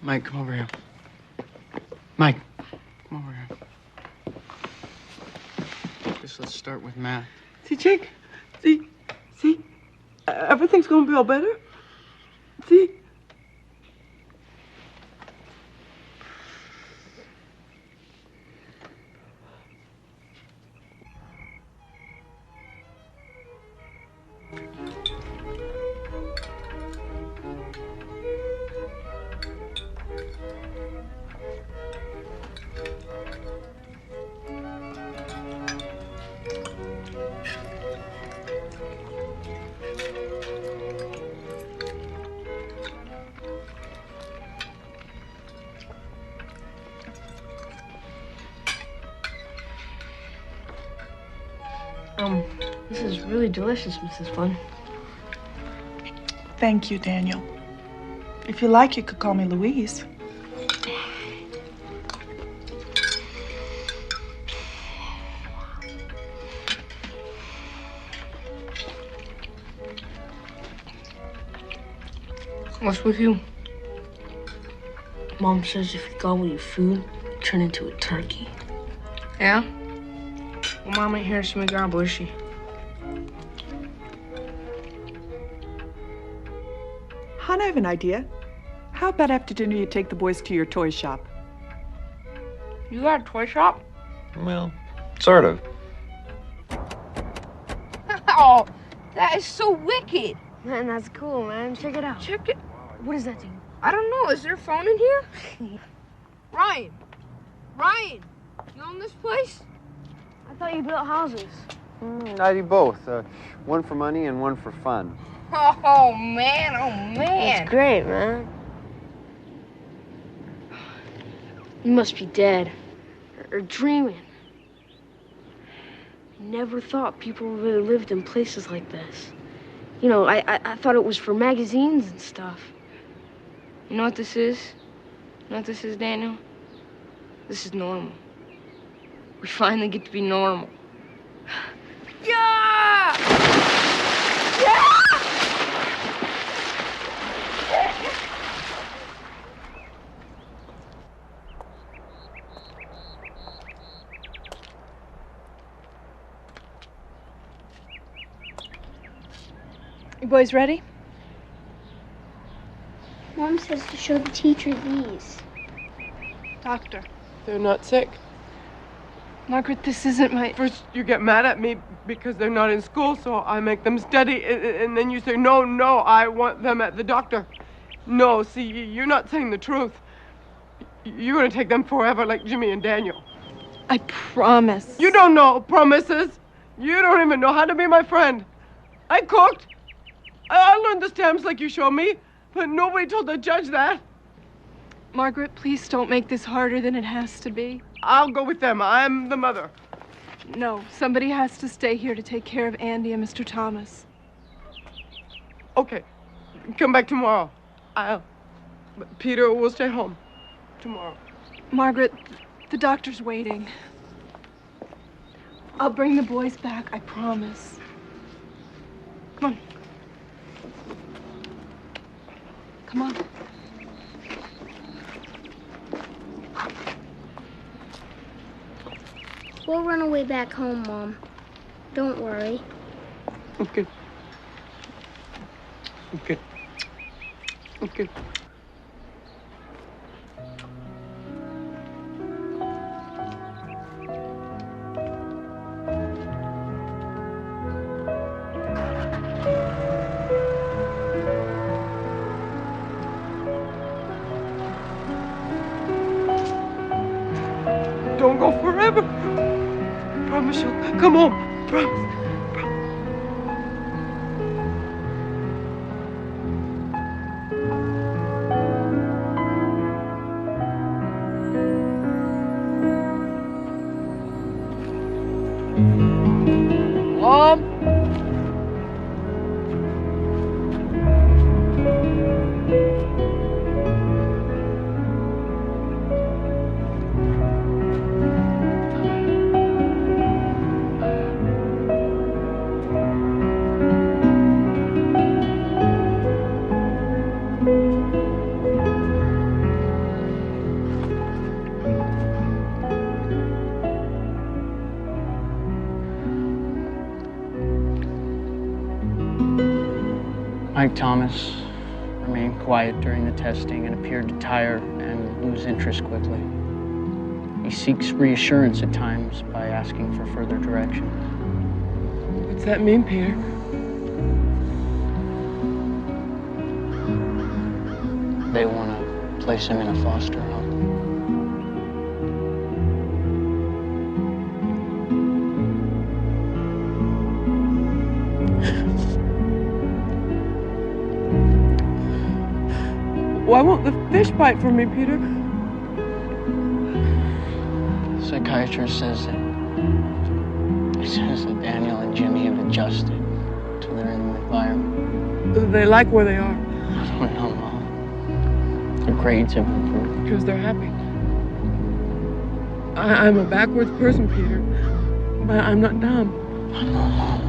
Mike, come over here. Mike, come over here. Let's start with math. See, Jake? See? Everything's gonna be all better. See? This is really delicious, Mrs. Flynn. Thank you, Daniel. If you like, you could call me Louise. What's with you? Mom says if you gobble your food, turn into a turkey. Yeah? Well, Mom ain't here to see me gobble, is she? Hon, I have an idea. How about after dinner you take the boys to your toy shop? You got a toy shop? Well, sort of. Oh, that is so wicked. Man, that's cool, man. Check it out. Check it. What is that thing? I don't know. Is there a phone in here? Ryan, you own this place? I thought you built houses. I do both. One for money and one for fun. Oh, man. That's great, man. You must be dead. Or dreaming. Never thought people really lived in places like this. I thought it was for magazines and stuff. You know what this is? You know what this is, Daniel? This is normal. We finally get to be normal. Yeah! Yeah! You boys ready? Mom says to show the teacher these. Doctor. They're not sick. Margaret, this isn't my... First, you get mad at me because they're not in school, so I make them study, and then you say, no, I want them at the doctor. No, see, you're not saying the truth. You're gonna take them forever like Jimmy and Daniel. I promise. You don't know promises. You don't even know how to be my friend. I cooked. I learned the stamps like you showed me, but nobody told the judge that. Margaret, please don't make this harder than it has to be. I'll go with them. I'm the mother. No, somebody has to stay here to take care of Andy and Mr. Thomas. Okay. Come back tomorrow. But Peter will stay home tomorrow. Margaret, the doctor's waiting. I'll bring the boys back, I promise. Come on. Come on. We'll run away back home, Mom. Don't worry. Okay. Okay. Okay. Don't go forever. Promise you'll come home. Promise. Mom? Mike Thomas remained quiet during the testing and appeared to tire and lose interest quickly. He seeks reassurance at times by asking for further direction. What's that mean, Peter? They want to place him in a foster home. Why won't the fish bite for me, Peter? The psychiatrist says that Daniel and Jimmy have adjusted to their new environment. Do they like where they are? I don't know, Mom. Their grades have improved. Because they're happy. I'm a backwards person, Peter. But I'm not dumb. I know, Mom.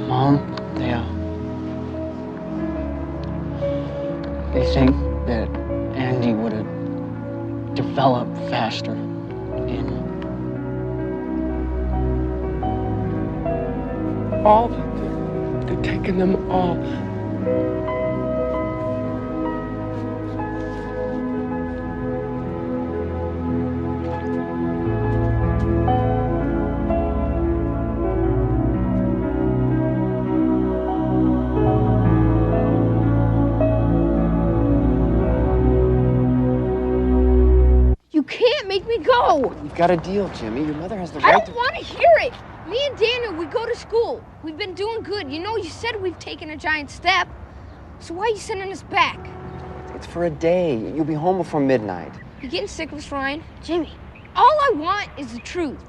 Mom, they think that Andy would have developed faster in all. They're taking them all. You can't make me go. You've got a deal, Jimmy. Your mother has the I right don't want to hear it. Me and Daniel, we go to school. We've been doing good. You know, you said we've taken a giant step. So why are you sending us back? It's for a day. You'll be home before midnight. You getting sick of us, Ryan? Jimmy, all I want is the truth.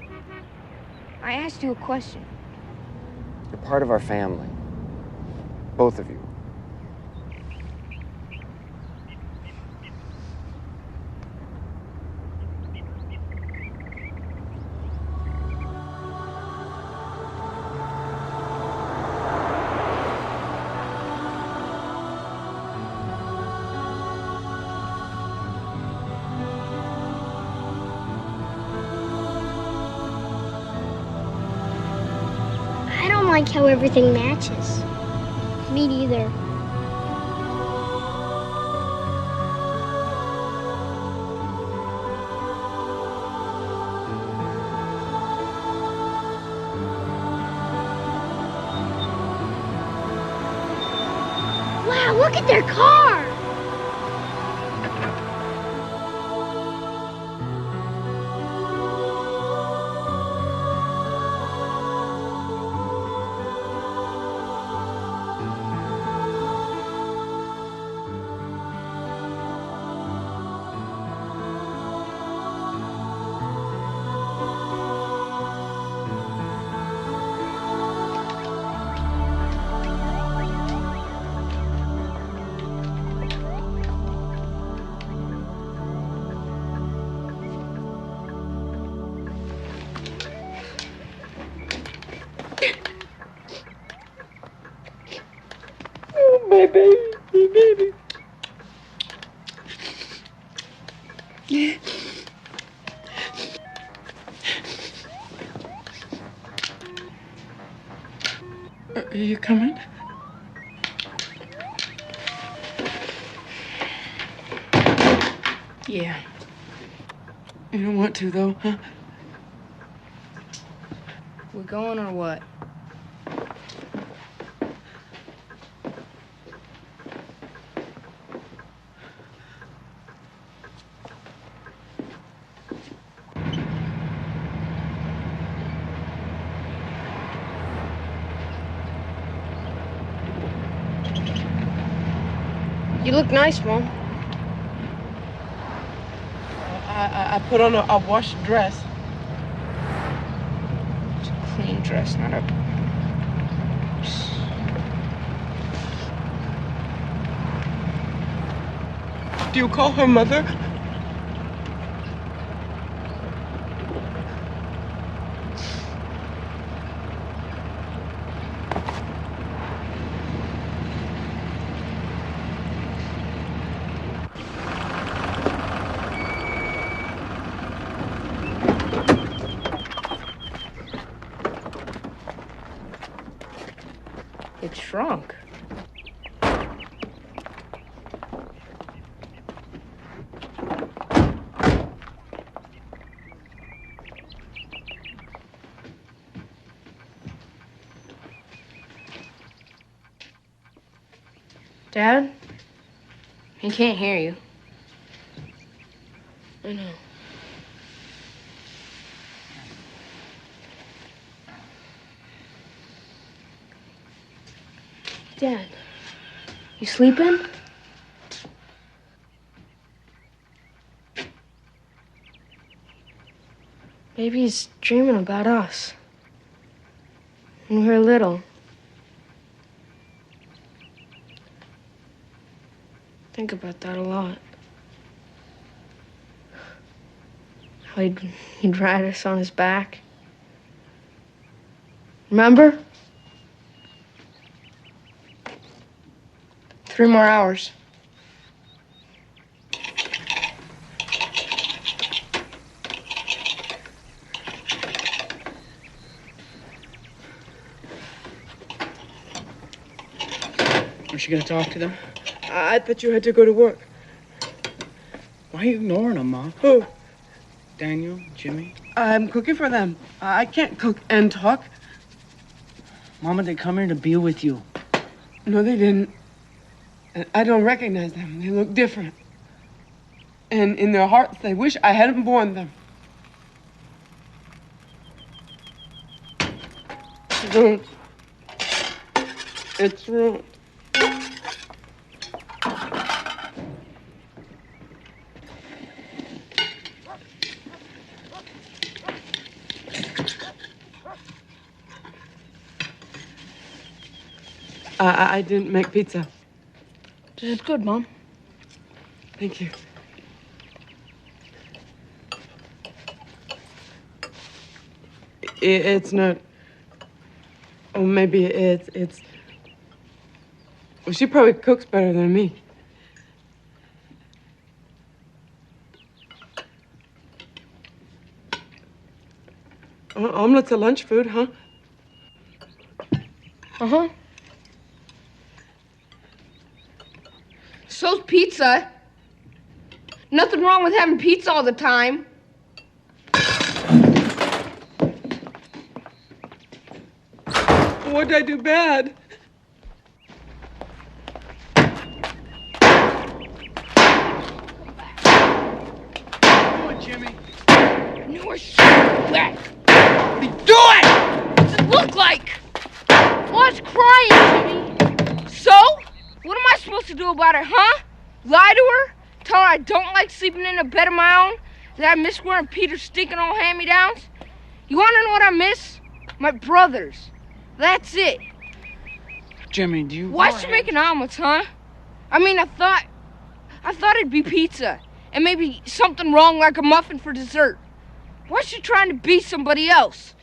I asked you a question. You're part of our family. Both of you. like how everything matches. Me neither. Wow, look at their car! My baby, my baby. Are you coming? Yeah. You don't want to, though, huh? We're going or what? You look nice, Mom. I put on a washed dress. It's a clean dress, not a... Do you call her mother? It shrunk. Dad? He can't hear you. I know. Dad, you sleeping? Maybe he's dreaming about us. When we were little. Think about that a lot. How he'd ride us on his back. Remember? 3 more hours. Was she gonna talk to them? I thought you had to go to work. Why are you ignoring them, Mom? Who? Daniel, Jimmy? I'm cooking for them. I can't cook and talk. Mama, they come here to be with you. No, they didn't. And I don't recognize them. They look different. And in their hearts, they wish I hadn't born them. Don't. It's wrong. I didn't make pizza. This is good, Mom. Thank you. It's not. Oh, maybe it's. Well, she probably cooks better than me. Omelets are lunch food, huh? Uh-huh. So's pizza. Nothing wrong with having pizza all the time. What did I do bad? Jimmy. No shit back. What are you doing? What's it look like? Why's crying, Jimmy? So? What am I supposed to do about it, huh? Lie to her? Tell her I don't like sleeping in a bed of my own? That I miss wearing Peter's stinking old hand-me-downs? You want to know what I miss? My brothers. That's it. Jimmy, do you... Why's she making omelets, huh? I mean, I thought it'd be pizza. And maybe something wrong like a muffin for dessert. Why's she trying to be somebody else?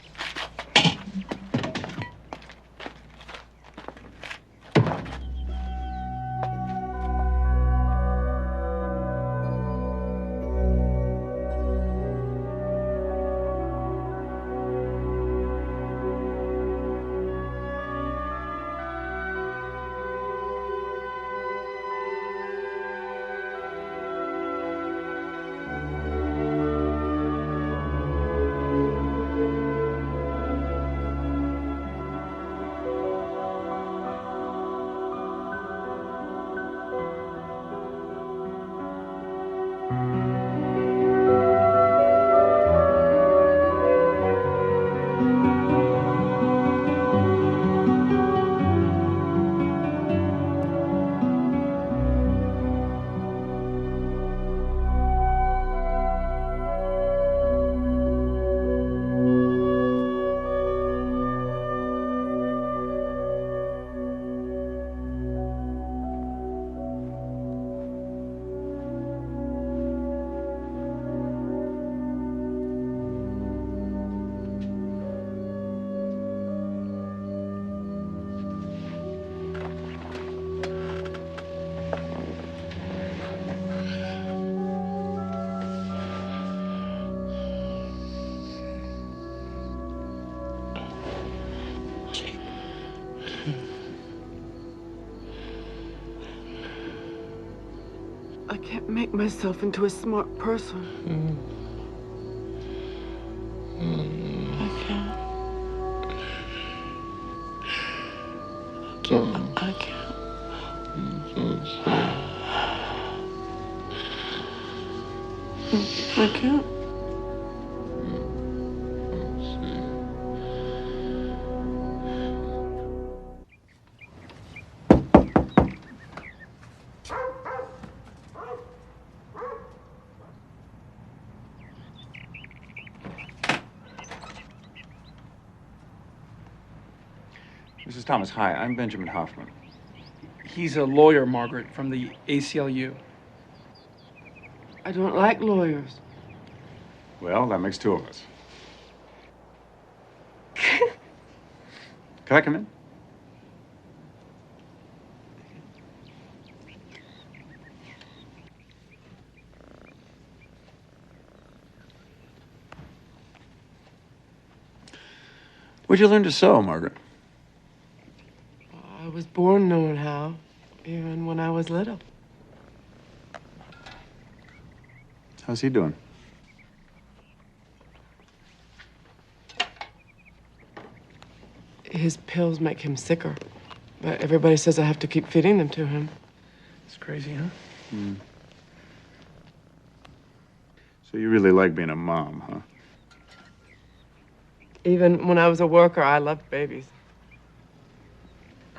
I can't make myself into a smart person. I can't. I can't. I can't. Mrs. Thomas, hi. I'm Benjamin Hoffman. He's a lawyer, Margaret, from the ACLU. I don't like lawyers. Well, that makes two of us. Can I come in? Where'd you learn to sew, Margaret? I was born knowing how, even when I was little. How's he doing? His pills make him sicker, but everybody says I have to keep feeding them to him. It's crazy, huh? Hmm. So you really like being a mom, huh? Even when I was a worker, I loved babies.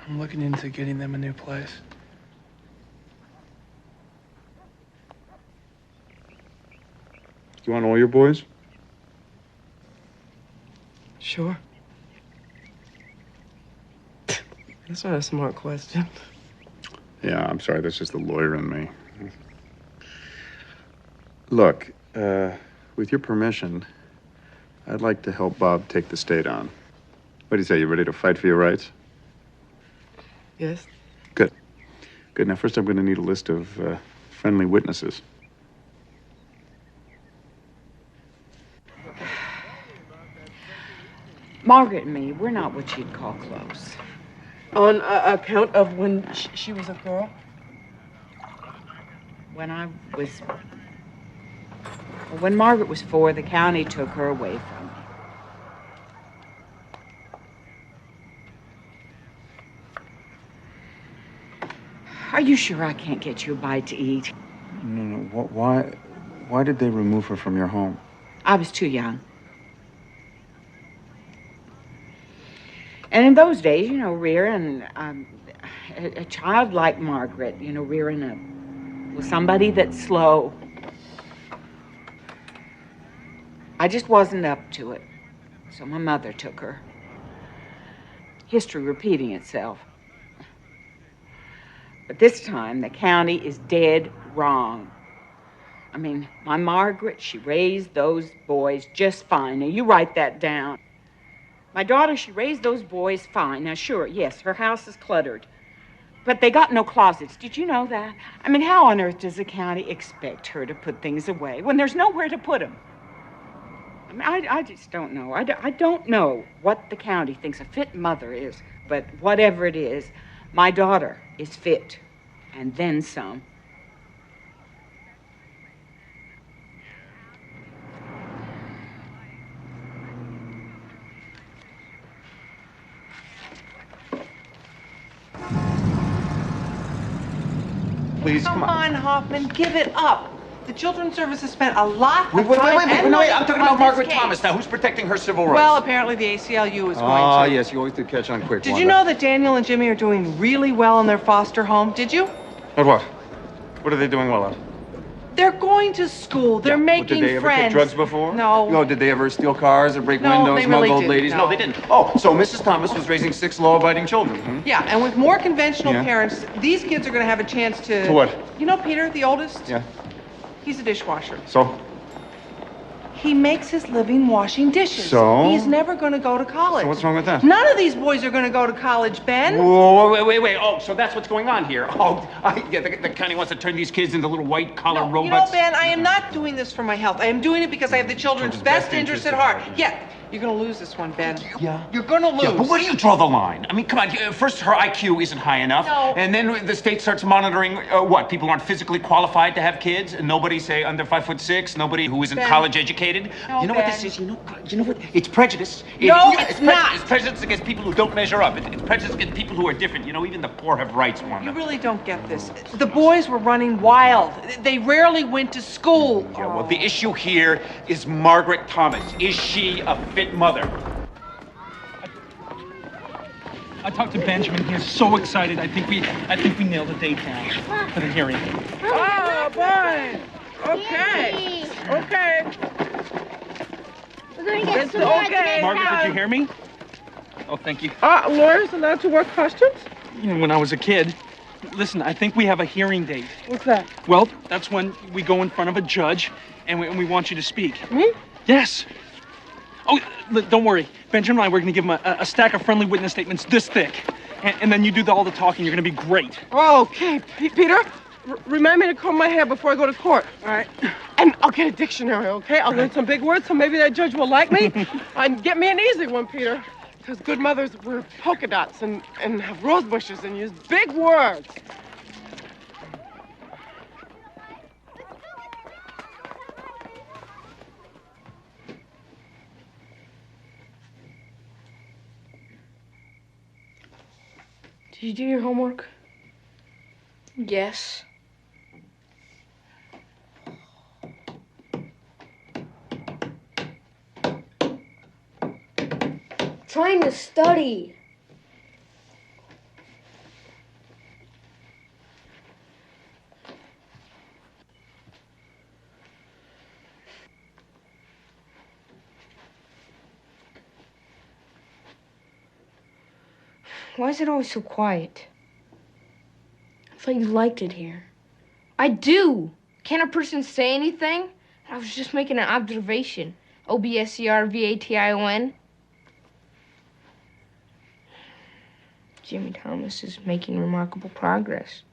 I'm looking into getting them a new place. You want all your boys? Sure. That's not a smart question. Yeah, I'm sorry. That's just the lawyer in me. Look, with your permission, I'd like to help Bob take the state on. What do you say? You ready to fight for your rights? Yes. Good. Good. Now, first I'm going to need a list of friendly witnesses. Margaret and me, we're not what you'd call close. On account of when she was a girl? When Margaret was 4, the county took her away from me. Are you sure I can't get you a bite to eat? No. Why did they remove her from your home? I was too young. And in those days, rearing a child like Margaret, rearing somebody that's slow, I just wasn't up to it. So my mother took her. History repeating itself. But this time, the county is dead wrong. I mean, my Margaret, she raised those boys just fine. Now, you write that down. My daughter, she raised those boys fine. Now, sure, yes, her house is cluttered. But they got no closets. Did you know that? I mean, how on earth does the county expect her to put things away when there's nowhere to put them? I mean, I just don't know. I don't know what the county thinks a fit mother is. But whatever it is, my daughter is fit. And then some. Please, come on, Hoffman, give it up. The Children's Service has spent a lot of Wait, time wait, I'm talking about Margaret case. Thomas now. Who's protecting her civil rights? Well, apparently the ACLU is going Ah, to. yes, you always do catch on quick. Did you know that Daniel and Jimmy are doing really well in their foster home? Did you? At what? What are they doing well at? They're going to school. They're making Did they ever friends. take drugs before? No. No, did they ever steal cars or break No, windows, they smuggle really old didn't, ladies? no. No, they didn't. Oh, so Mrs. Thomas was raising 6 law-abiding children, hmm? Yeah, and with more conventional Yeah. parents, these kids are going to have a chance to... To what? You know Peter, the oldest? Yeah. He's a dishwasher. So? He makes his living washing dishes. So? He's never going to go to college. So what's wrong with that? None of these boys are going to go to college, Ben. Whoa, wait. Oh, so that's what's going on here. Oh, yeah, the county wants to turn these kids into little white-collar You know, robots. Ben, I am not doing this for my health. I am doing it because I have the children's best interest at heart. Yeah, you're going to lose this one, Ben. Yeah? You're going to lose. Yeah, but where do you draw the line? I mean, come on. First, her IQ isn't high enough. No. And then the state starts monitoring, what? People aren't physically qualified to have kids? And nobody, say, under 5'6", nobody who isn't Ben. college educated? No, You know what Ben. this is? You know what? It's prejudice. No, it's not. It's prejudice against people who don't measure up. It's prejudice against people who are different. You know, even the poor have rights, Wanda. You really don't get this. The boys were running wild. They rarely went to school. Yeah, well, the issue here is Margaret Thomas. Is she a fit mother? I talked to Benjamin. He is so excited. I think we nailed the date down for the hearing. Oh, boy. Okay. We're going to get It's some more at the okay. next Margaret, house. did you hear me? Oh, thank you. Lawyers allowed to work customs? You know, when I was a kid. Listen, I think we have a hearing date. What's that? Well, that's when we go in front of a judge and we want you to speak. Me? Yes. Oh, don't worry. Benjamin and I, we're going to give him a stack of friendly witness statements this thick. And then you do all the talking. You're going to be great. Okay, Peter, remind me to comb my hair before I go to court. All right. And I'll get a dictionary, okay? I'll learn some big words so maybe that judge will like me. And get me an easy one, Peter. Because good mothers wear polka dots and have rose bushes and use big words. Did you do your homework? Yes. Trying to study. Why is it always so quiet? I thought you liked it here. I do. Can't a person say anything? I was just making an observation. OBSERVATION. Jimmy Thomas is making remarkable progress.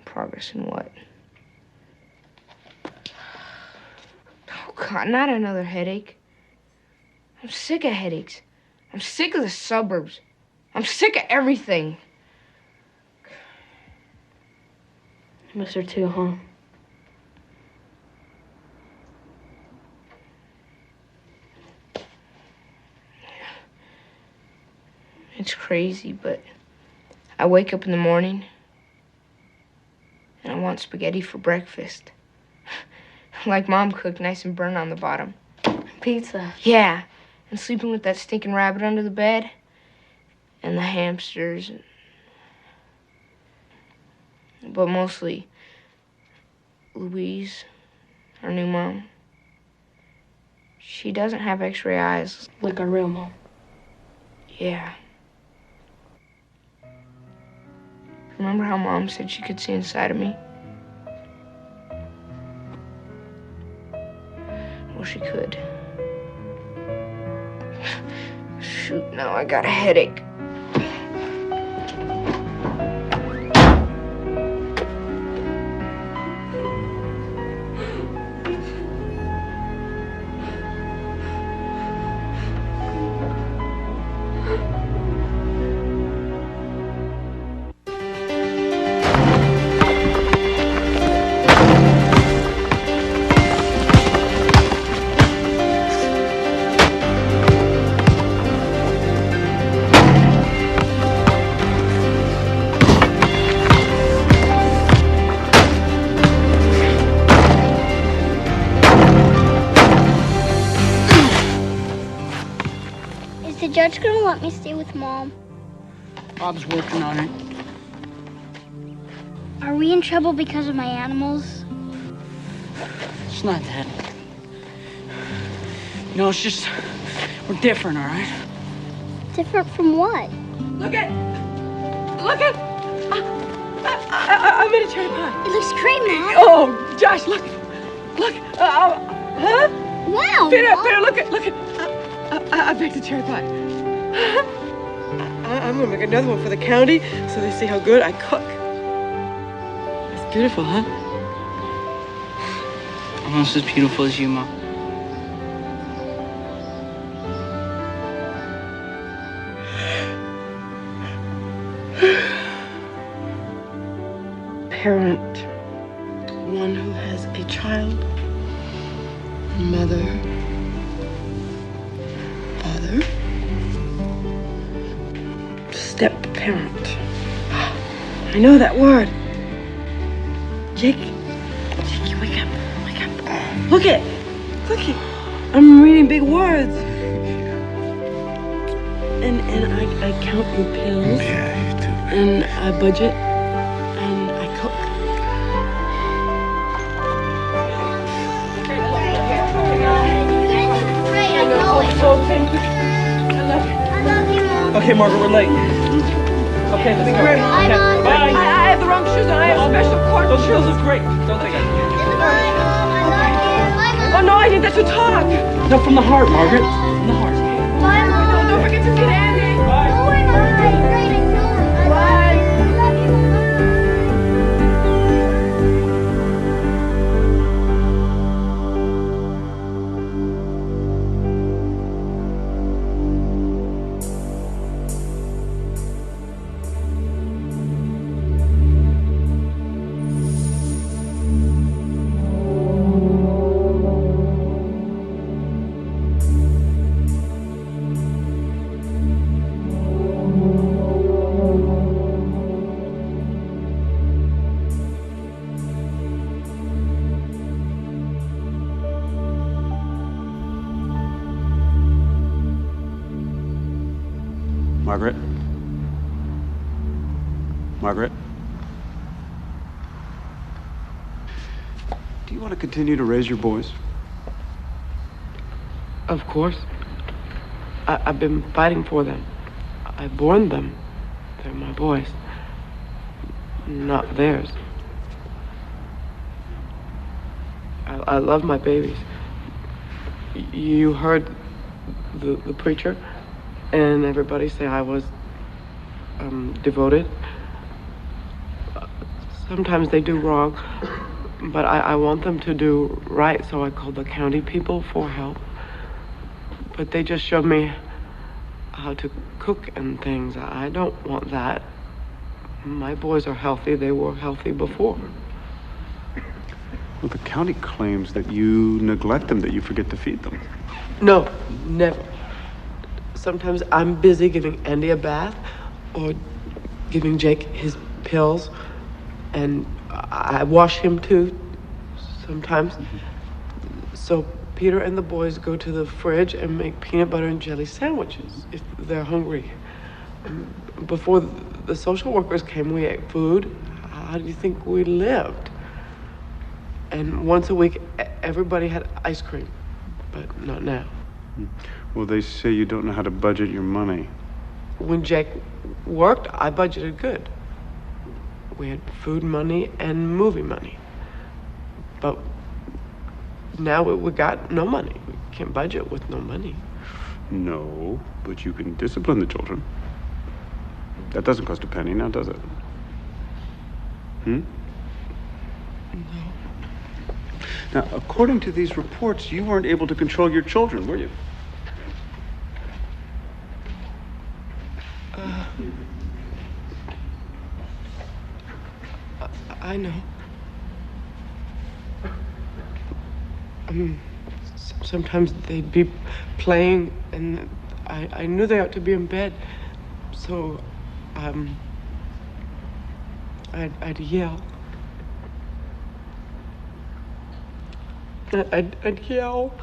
Progress in what? Oh, God, not another headache. I'm sick of headaches. I'm sick of the suburbs. I'm sick of everything. I miss her too, huh? It's crazy, but I wake up in the morning and I want spaghetti for breakfast. Like Mom cooked, nice and burnt on the bottom. Pizza. Yeah, and sleeping with that stinking rabbit under the bed and the hamsters. But mostly Louise, our new mom. She doesn't have x-ray eyes. Like our real mom. Yeah. Remember how Mom said she could see inside of me? Well, she could. Shoot, now I got a headache. Is the judge gonna let me stay with Mom? Bob's working on it. Are we in trouble because of my animals? It's not that. No, it's just we're different, all right? Different from what? Look at. I made a cherry pie. It looks great, Mom. Oh, Josh, look. Huh? Wow. Peter, look at. I baked a cherry pie. I'm gonna make another one for the county so they see how good I cook. It's beautiful, huh? Almost as beautiful as you, Mom. Parent, one who has a child, mother, father, step-parent. I know that word. Jakey, wake up. Look it. I'm reading big words. And I count your pills. Yeah, you do. And I budget. And I cook. Okay, Margaret, we're late. Okay, let's go. Great. Okay, bye. I have the wrong shoes on. I have special court Those shoes shoes. look great. Don't they? Oh no, I need that to talk. No, from the heart, Margaret. From the heart. Bye, Mom. Don't forget to feed Andy. Bye. Margaret? Do you want to continue to raise your boys? Of course. I've been fighting for them. I born them. They're my boys. Not theirs. I love my babies. You heard the preacher and everybody say I was devoted. Sometimes they do wrong, but I want them to do right, so I called the county people for help. But they just showed me how to cook and things. I don't want that. My boys are healthy. They were healthy before. Well, the county claims that you neglect them, that you forget to feed them. No, never. Sometimes I'm busy giving Andy a bath or giving Jake his pills, and I wash him too sometimes. So Peter and the boys go to the fridge and make peanut butter and jelly sandwiches if they're hungry. Before the social workers came, we ate food. How do you think we lived? And once a week, everybody had ice cream, but not now. Well, they say you don't know how to budget your money. When Jake worked, I budgeted good. We had food money and movie money. But now we got no money. We can't budget with no money. No, but you can discipline the children. That doesn't cost a penny now, does it? No. Now, according to these reports, you weren't able to control your children, were you? I know. Sometimes they'd be playing, and I knew they ought to be in bed, so I'd yell. I'd yell,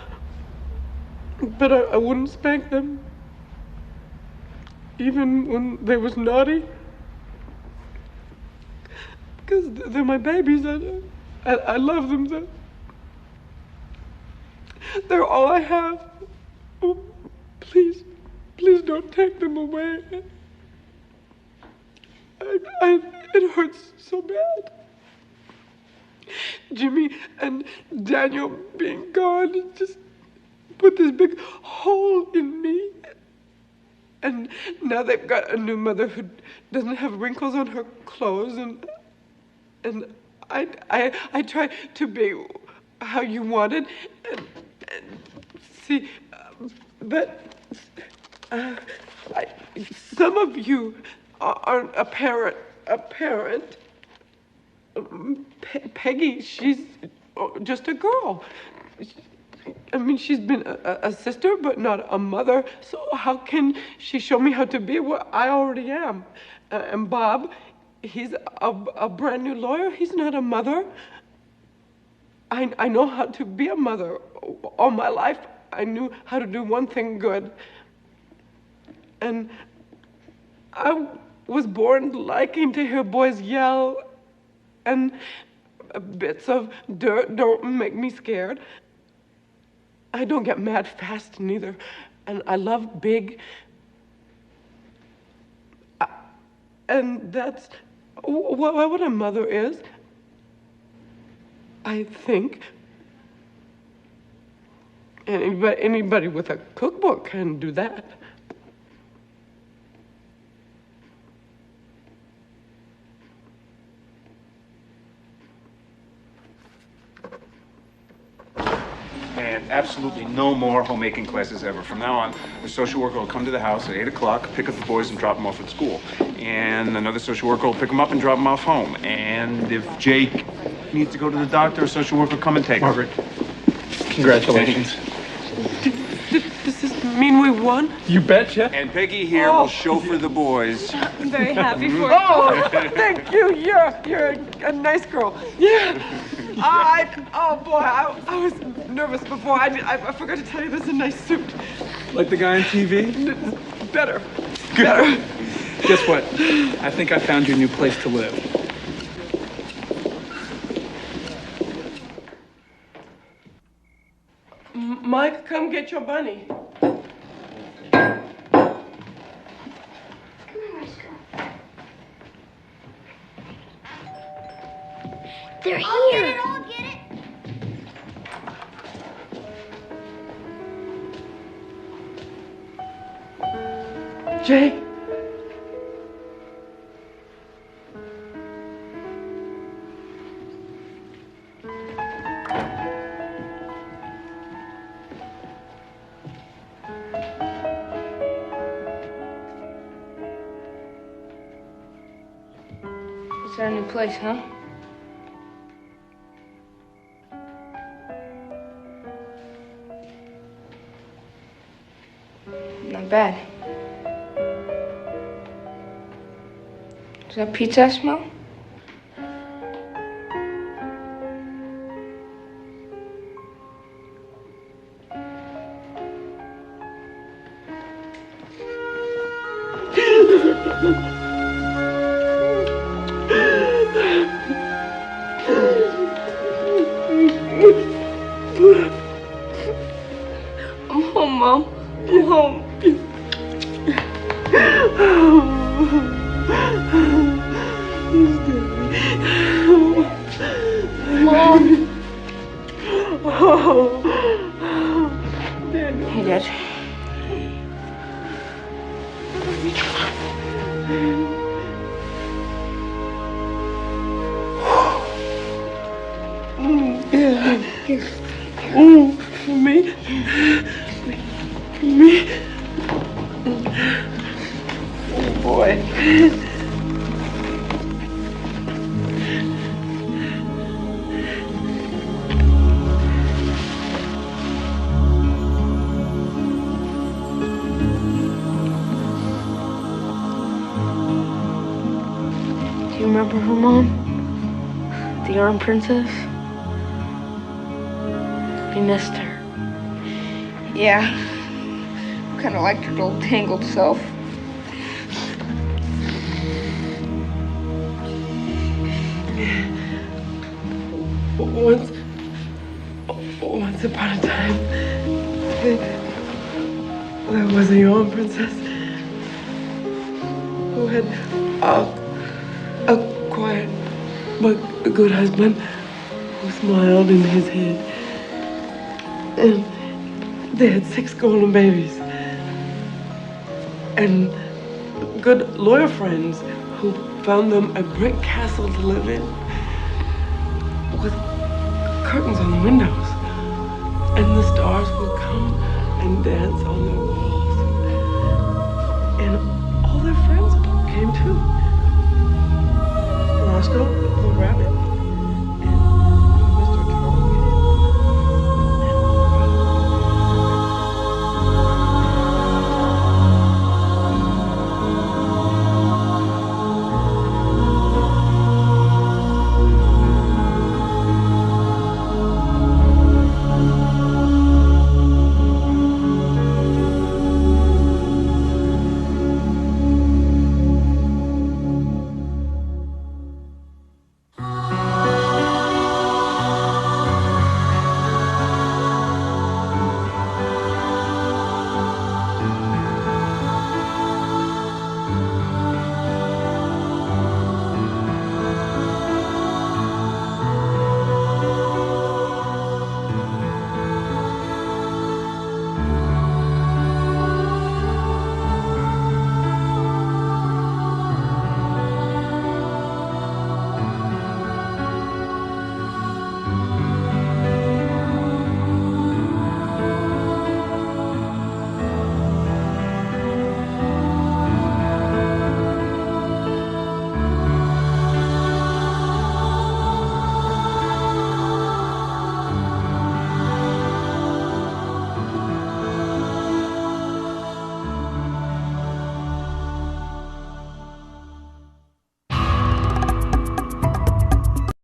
but I wouldn't spank them, even when they was naughty, because they're my babies. I love them. They're all I have. Oh, please don't take them away. It hurts so bad. Jimmy and Daniel being gone just put this big hole in me. And now they've got a new mother who doesn't have wrinkles on her clothes, and I try to be how you wanted, and see, but some of you aren't a parent. Peggy, she's just a girl. I mean, she's been a sister, but not a mother. So how can she show me how to be what I already am? And Bob, he's a brand new lawyer. He's not a mother. I know how to be a mother. All my life, I knew how to do one thing good. And I was born liking to hear boys yell, and bits of dirt don't make me scared. I don't get mad fast neither, and I love big. And that's what a mother is, I think. Anybody with a cookbook can do that. And absolutely no more homemaking classes ever. From now on, the social worker will come to the house at 8 o'clock, pick up the boys and drop them off at school. And another social worker will pick them up and drop them off home. And if Jake needs to go to the doctor, a social worker will come and take Margaret, congratulations. Does this mean we won? You betcha. And Peggy here will chauffeur the boys. I'm very happy for you. Oh, thank you. You're a nice girl. Yeah. Oh boy, I was nervous before. I forgot to tell you this is a nice suit. Like the guy on TV? Better. Good. Better. Guess what? I think I found your new place to live. Mike, come get your bunny. They're here. I'll get it. Jake. It's our new place, huh? Not bad. Does that pizza smell? I'm home, Mom. I'm home. Mom. Oh. Hey, Dad. Me? Me? Oh, boy. Do you remember her, Mom? The Yarn Princess? We missed her. Yeah. Kind of liked her old tangled self. Once upon a time, there was a Yarn Princess who had a quiet but a good husband who smiled in his head. And they had 6 golden babies. And good lawyer friends who found them a brick castle to live in with curtains on the windows. And the stars would come and dance on their walls. And all their friends came too. Roscoe, the rabbit,